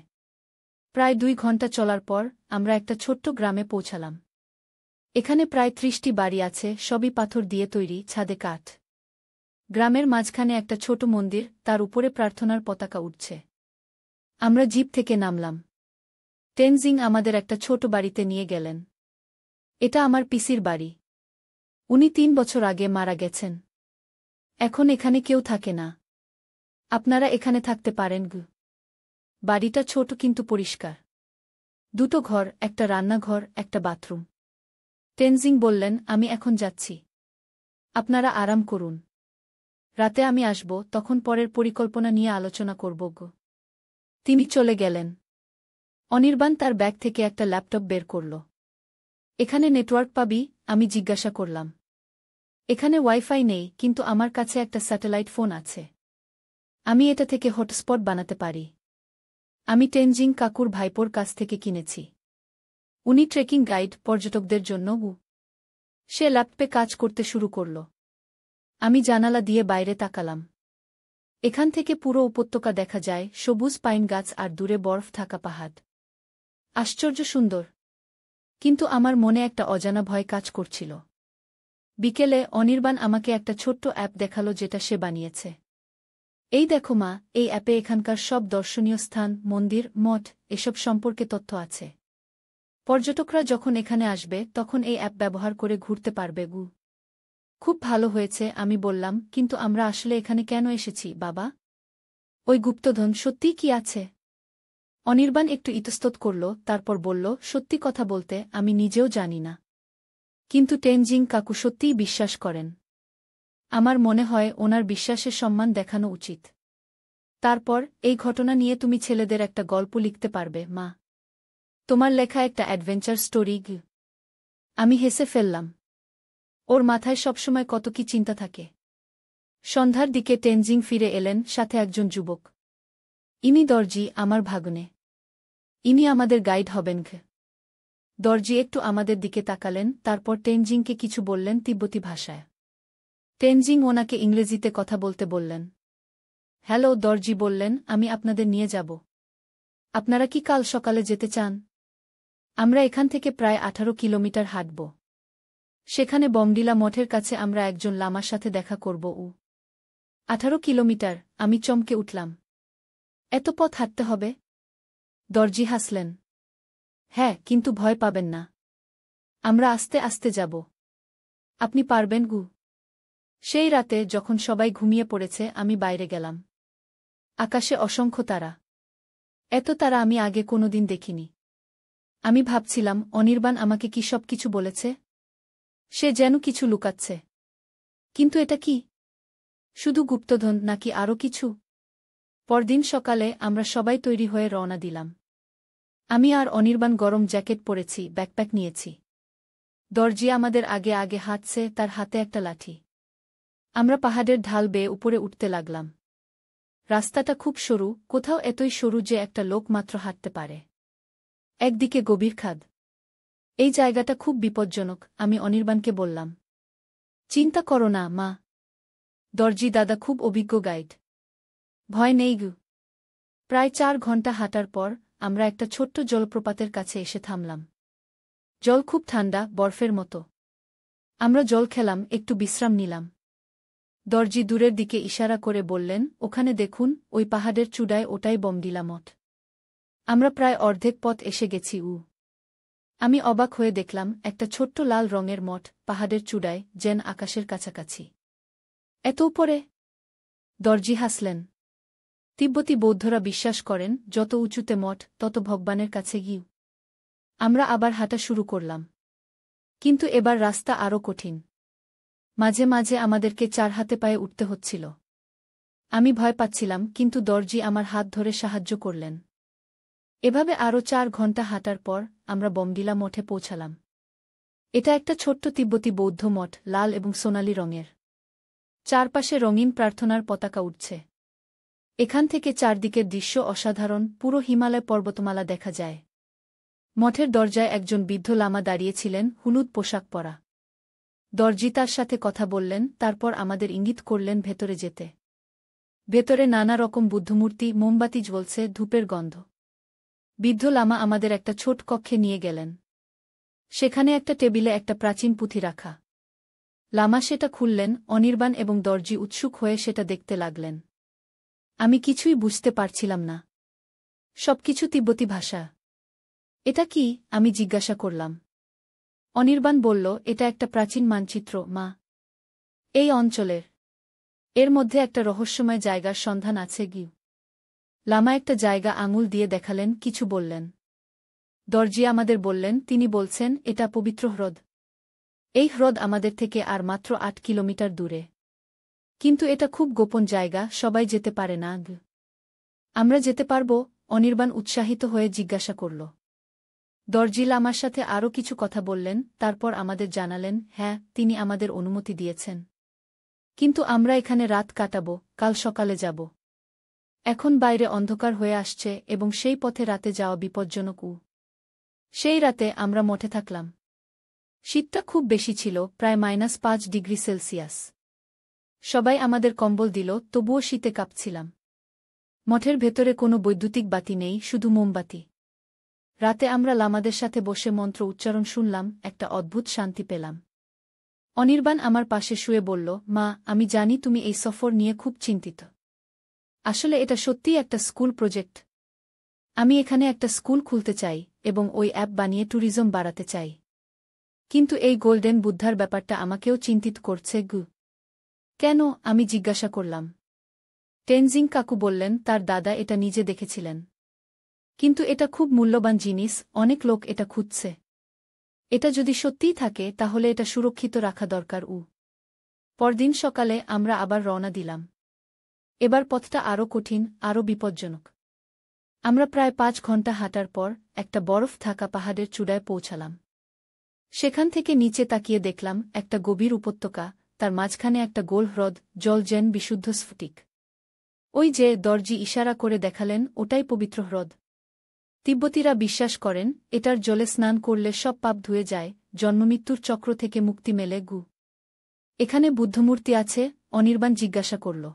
প্রায় 2 ঘন্টা চলার পর আমরা একটা ছোট্ট গ্রামে পৌঁছালাম। এখানে প্রায় 30টি বাড়ি আছে, সবই পাথর দিয়ে তৈরি, ছাদে কাঠ। গ্রামের মাঝখানে একটা ছোট মন্দির, তার উপরে প্রার্থনার পতাকা উঠছে। আমরা জিপ থেকে নামলাম। তেনজিং আমাদের একটা ছোট বাড়িতে নিয়ে গেলেন। এটা আমার পিসির বাড়ি। উনি 3 বছর আগে মারা গেছেন। এখন এখানে কেউ থাকে না। আপনারা এখানে থাকতে পারেন গু। বাড়িটা ছোট কিন্তু পরিষ্কার। 2টো ঘর, একটা রান্নাঘর, একটা বাথরুম। তেনজিং বললেন, আমি এখন যাচ্ছি। আপনারা আরাম করুন। রাতে আমি আসব, তখন পরের পরিকল্পনা নিয়ে আলোচনা করব গো। তিনি চলে গেলেন। অনির্বাণ তার ব্যাগ থেকে একটা ল্যাপটপ বের করল। এখানে নেটওয়ার্ক পাবি? আমি জিজ্ঞাসা করলাম। এখানে ওয়াইফাই নেই, কিন্তু আমার কাছে একটা স্যাটেলাইট ফোন আছে। আমি এটা থেকে হটস্পট বানাতে পারি। আমি তেনজিং কাকুর ভাইপোর কাছ থেকে কিনেছি। উনি ট্রেকিং গাইড, পর্যটকদের জন্য। সে ল্যাপটপে কাজ করতে শুরু করল। আমি জানালা দিয়ে বাইরে তাকালাম। এখান থেকে পুরো উপত্যকা দেখা যায়, সবুজ পাইন গাছ আর দূরে বরফ থাকা পাহাড়। আশ্চর্য সুন্দর। কিন্তু আমার মনে একটা অজানা ভয় কাজ করছিল। বিকেলে অনির্বাণ আমাকে একটা ছোট্ট অ্যাপ দেখালো যেটা সে বানিয়েছে। এই দেখো মা, এই অ্যাপে এখানকার সব দর্শনীয় স্থান, মন্দির, মঠ এসব সম্পর্কে তথ্য আছে। পর্যটকরা যখন এখানে আসবে তখন এই অ্যাপ ব্যবহার করে ঘুরতে পারবে। খুব ভালো হয়েছে, আমি বললাম, কিন্তু আমরা আসলে এখানে কেন এসেছি বাবা? ওই গুপ্তধন সত্যিই কি আছে? অনির্বাণ একটু ইতস্তত করল, তারপর বলল, সত্যি কথা বলতে আমি নিজেও জানি না। কিন্তু টেনজিং কাকু সত্যিই বিশ্বাস করেন। আমার মনে হয় ওনার বিশ্বাসের সম্মান দেখানো উচিত। তারপর এই ঘটনা নিয়ে তুমি ছেলেদের একটা গল্প লিখতে পারবে মা। তোমার লেখা একটা অ্যাডভেঞ্চার স্টোরি। আমি হেসে ফেললাম। ওর মাথায় সবসময় কত কি চিন্তা থাকে। সন্ধ্যার দিকে টেনজিং ফিরে এলেন, সাথে একজন যুবক। ইনি দর্জি, আমার ভাগ্নে। ইনি আমাদের গাইড হবেন। দর্জি একটু আমাদের দিকে তাকালেন, তারপর টেনজিংকে কিছু বললেন তিব্বতী ভাষায়। টেনজিং ওনাকে ইংরেজিতে কথা বলতে বললেন। হ্যালো, দর্জি বললেন, আমি আপনাদের নিয়ে যাব। আপনারা কি কাল সকালে যেতে চান? আমরা এখান থেকে প্রায় 18 কিলোমিটার হাঁটব। সেখানে বমডিলা মঠের কাছে আমরা একজন লামার সাথে দেখা করব। 18 কিলোমিটার? আমি চমকে উঠলাম। এত পথ হাঁটতে হবে? দর্জি হাসলেন। হ্যাঁ, কিন্তু ভয় পাবেন না। আমরা আস্তে আস্তে যাব। আপনি পারবেন। সেই রাতে যখন সবাই ঘুমিয়ে পড়েছে আমি বাইরে গেলাম। আকাশে অসংখ্য তারা। এত তারা আমি আগে কোনোদিন দেখিনি। আমি ভাবছিলাম অনির্বাণ আমাকে কি সব কিছু বলেছে? সে যেন কিছু লুকাচ্ছে। কিন্তু এটা কি? শুধু গুপ্তধন নাকি আরও কিছু? পরদিন সকালে আমরা সবাই তৈরি হয়ে রওনা দিলাম। আমি আর অনির্বাণ গরম জ্যাকেট পরেছি, ব্যাকপ্যাক নিয়েছি। দর্জি আমাদের আগে আগে হাঁটছে, তার হাতে একটা লাঠি। আমরা পাহাড়ের ঢাল বেয়ে উপরে উঠতে লাগলাম। রাস্তাটা খুব সরু, কোথাও এতই সরু যে একটা লোক মাত্র হাঁটতে পারে। একদিকে গভীর খাদ। এই জায়গাটা খুব বিপজ্জনক, আমি অনির্বাণকে বললাম। চিন্তা করো না মা। দর্জি দাদা খুব অভিজ্ঞ গাইড। ভয় নেই। প্রায় 4 ঘন্টা হাঁটার পর আমরা একটা ছোট্ট জলপ্রপাতের কাছে এসে থামলাম। জল খুব ঠান্ডা, বরফের মতো। আমরা জল খেলাম, একটু বিশ্রাম নিলাম। দর্জি দূরের দিকে ইশারা করে বললেন, ওখানে দেখুন, ওই পাহাড়ের চূড়ায়, ওটাই বমডিলা মঠ। আমরা প্রায় অর্ধেক পথ এসে গেছি। আমি অবাক হয়ে দেখলাম একটা ছোট্ট লাল রঙের মঠ পাহাড়ের চূড়ায়, যেন আকাশের কাছাকাছি। এত উপরে? দর্জি হাসলেন। তিব্বতী বৌদ্ধরা বিশ্বাস করেন যত উঁচুতে মঠ তত ভগবানের কাছে গিয়ে। আমরা আবার হাঁটা শুরু করলাম। কিন্তু এবার রাস্তা আরও কঠিন। মাঝে মাঝে আমাদেরকে 4 হাতে পায়ে উঠতে হচ্ছিল। আমি ভয় পাচ্ছিলাম, কিন্তু দর্জি আমার হাত ধরে সাহায্য করলেন। এভাবে আরও 4 ঘন্টা হাঁটার পর আমরা বমডিলা মঠে পৌঁছালাম। এটা একটা ছোট্ট তিব্বতী বৌদ্ধ মঠ, লাল এবং সোনালি রঙের। চারপাশে রঙিন প্রার্থনার পতাকা উঠছে। এখান থেকে চারদিকের দৃশ্য অসাধারণ, পুরো হিমালয় পর্বতমালা দেখা যায়। মঠের দরজায় একজন বৃদ্ধ লামা দাঁড়িয়েছিলেন, হলুদ পোশাক পরা। দর্জি তার সাথে কথা বললেন, তারপর আমাদের ইঙ্গিত করলেন ভেতরে যেতে। ভেতরে নানা রকম বুদ্ধমূর্তি, মোমবাতি জ্বলছে, ধূপের গন্ধ। বৃদ্ধ লামা আমাদের একটা ছোট কক্ষে নিয়ে গেলেন। সেখানে একটা টেবিলে একটা প্রাচীন পুঁথি রাখা। লামা সেটা খুললেন, অনির্বাণ এবং দর্জি উৎসুক হয়ে সেটা দেখতে লাগলেন। আমি কিছুই বুঝতে পারছিলাম না। সবকিছু তিব্বতী ভাষা। এটা কি? আমি জিজ্ঞাসা করলাম। অনির্বাণ বলল, এটা একটা প্রাচীন মানচিত্র মা। এই অঞ্চলের। এর মধ্যে একটা রহস্যময় জায়গার সন্ধান আছে। লামা একটা জায়গা আঙুল দিয়ে দেখালেন, কিছু বললেন। দর্জি আমাদের বললেন, তিনি বলছেন এটা পবিত্র হ্রদ। এই হ্রদ আমাদের থেকে আর মাত্র 8 কিলোমিটার দূরে। কিন্তু এটা খুব গোপন জায়গা, সবাই যেতে পারে না। আমরা যেতে পারব? অনির্বাণ উৎসাহিত হয়ে জিজ্ঞাসা করল। দর্জি লামার সাথে আরও কিছু কথা বললেন, তারপর আমাদের জানালেন, হ্যাঁ, তিনি আমাদের অনুমতি দিয়েছেন। কিন্তু আমরা এখানে রাত কাটাব, কাল সকালে যাব। এখন বাইরে অন্ধকার হয়ে আসছে এবং সেই পথে রাতে যাওয়া বিপজ্জনক। সেই রাতে আমরা মঠে থাকলাম। শীতটা খুব বেশি ছিল, প্রায় -5 ডিগ্রি সেলসিয়াস। সবাই আমাদের কম্বল দিল, তবুও শীতে কাঁপছিলাম। মঠের ভেতরে কোনো বৈদ্যুতিক বাতি নেই, শুধু মোমবাতি। রাতে আমরা লামাদের সাথে বসে মন্ত্র উচ্চারণ শুনলাম, একটা অদ্ভুত শান্তি পেলাম। অনির্বাণ আমার পাশে শুয়ে বলল, মা, আমি জানি তুমি এই সফর নিয়ে খুব চিন্তিত। আসলে এটা সত্যিই একটা স্কুল প্রজেক্ট। আমি এখানে একটা স্কুল খুলতে চাই এবং ওই অ্যাপ বানিয়ে ট্যুরিজম বাড়াতে চাই। কিন্তু এই গোল্ডেন বুদ্ধার ব্যাপারটা আমাকেও চিন্তিত করছে গু। কেন? আমি জিজ্ঞাসা করলাম। টেনজিং কাকু বললেন তার দাদা এটা নিজে দেখেছিলেন। কিন্তু এটা খুব মূল্যবান জিনিস, অনেক লোক এটা খুঁজছে। এটা যদি সত্যিই থাকে তাহলে এটা সুরক্ষিত রাখা দরকার। পরদিন সকালে আমরা আবার রওনা দিলাম। এবার পথটা আরও কঠিন, আরও বিপজ্জনক। আমরা প্রায় 5 ঘন্টা হাঁটার পর একটা বরফ থাকা পাহাড়ের চূড়ায় পৌঁছালাম। সেখান থেকে নিচে তাকিয়ে দেখলাম একটা গভীর উপত্যকা, তার মাঝখানে একটা গোল হ্রদ, জল যেন বিশুদ্ধ স্ফটিক। ওই যে দর্জি ইশারা করে দেখালেন, ওটাই পবিত্র হ্রদ। তিব্বতীরা বিশ্বাস করেন এটার জলে স্নান করলে সব পাপ ধুয়ে যায়, জন্মমৃত্যুর চক্র থেকে মুক্তি মেলে গু। এখানে বুদ্ধমূর্তি আছে? অনির্বাণ জিজ্ঞাসা করল।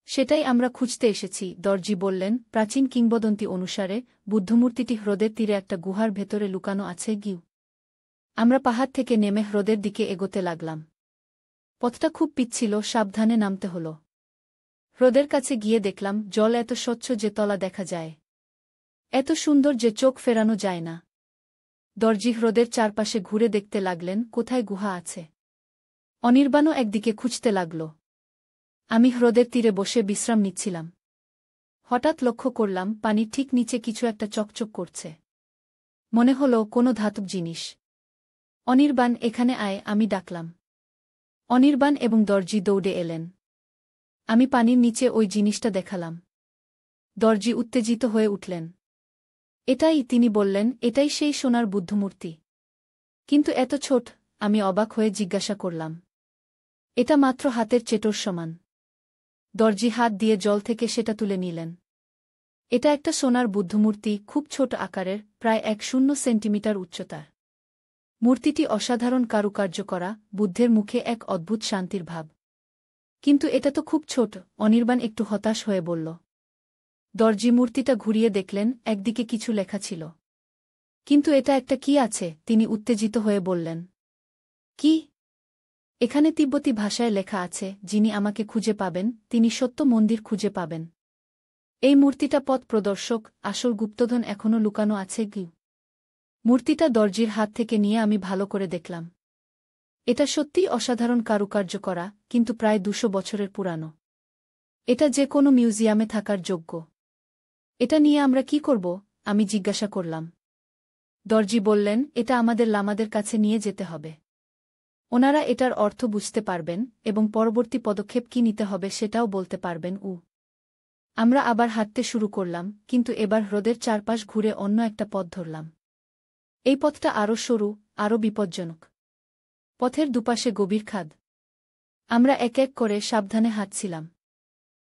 সেটাই আমরা খুঁজতে এসেছি, দর্জি বললেন। প্রাচীন কিংবদন্তি অনুসারে বুদ্ধমূর্তিটি হ্রদের তীরে একটা গুহার ভেতরে লুকানো আছে গিউ। আমরা পাহাড় থেকে নেমে হ্রদের দিকে এগোতে লাগলাম। পথটা খুব পিচ্ছিল, সাবধানে নামতে হল। হ্রদের কাছে গিয়ে দেখলাম জল এত স্বচ্ছ যে তলা দেখা যায়, এত সুন্দর যে চোখ ফেরানো যায় না। দর্জি হ্রদের চারপাশে ঘুরে দেখতে লাগলেন কোথায় গুহা আছে। অনির্বাণও একদিকে খুঁজতে লাগল। আমি হ্রদের তীরে বসে বিশ্রাম নিচ্ছিলাম। হঠাৎ লক্ষ্য করলাম পানির ঠিক নিচে কিছু একটা চকচক করছে। মনে হল কোনো ধাতব জিনিস। অনির্বাণ, এখানে আয়, আমি ডাকলাম। অনির্বাণ এবং দর্জি দৌড়ে এলেন। আমি পানির নিচে ওই জিনিসটা দেখালাম। দর্জি উত্তেজিত হয়ে উঠলেন। এটাই, তিনি বললেন, এটাই সেই সোনার বুদ্ধমূর্তি। কিন্তু এত ছোট? আমি অবাক হয়ে জিজ্ঞাসা করলাম। এটা মাত্র হাতের চেটোর সমান। দর্জি হাত দিয়ে জল থেকে সেটা তুলে নিলেন। এটা একটা সোনার বুদ্ধমূর্তি, খুব ছোট আকারের, প্রায় 1 সেন্টিমিটার উচ্চতার। মূর্তিটি অসাধারণ কারুকার্য করা, বুদ্ধের মুখে এক অদ্ভুত শান্তির ভাব। কিন্তু এটা তো খুব ছোট, অনির্বাণ একটু হতাশ হয়ে বলল। দর্জি মূর্তিটা ঘুরিয়ে দেখলেন, একদিকে কিছু লেখা ছিল। কিন্তু এটা একটা কি আছে? তিনি উত্তেজিত হয়ে বললেন। কি? এখানে তিব্বতী ভাষায় লেখা আছে, যিনি আমাকে খুঁজে পাবেন তিনি সত্য মন্দির খুঁজে পাবেন। এই মূর্তিটা পথ প্রদর্শক, আসল গুপ্তধন এখনও লুকানো আছে গি। মূর্তিটা দর্জির হাত থেকে নিয়ে আমি ভালো করে দেখলাম। এটা সত্যিই অসাধারণ কারুকার্য করা, কিন্তু প্রায় 200 বছরের পুরানো। এটা যে কোনো মিউজিয়ামে থাকার যোগ্য। এটা নিয়ে আমরা কি করব? আমি জিজ্ঞাসা করলাম। দর্জি বললেন, এটা আমাদের লামাদের কাছে নিয়ে যেতে হবে। ওনারা এটার অর্থ বুঝতে পারবেন এবং পরবর্তী পদক্ষেপ কি নিতে হবে সেটাও বলতে পারবেন। আমরা আবার হাঁটতে শুরু করলাম, কিন্তু এবার হ্রদের চারপাশ ঘুরে অন্য একটা পথ ধরলাম। এই পথটা আরও সরু, আরও বিপজ্জনক। পথের দুপাশে গভীর খাদ। আমরা এক এক করে সাবধানে হাঁটছিলাম।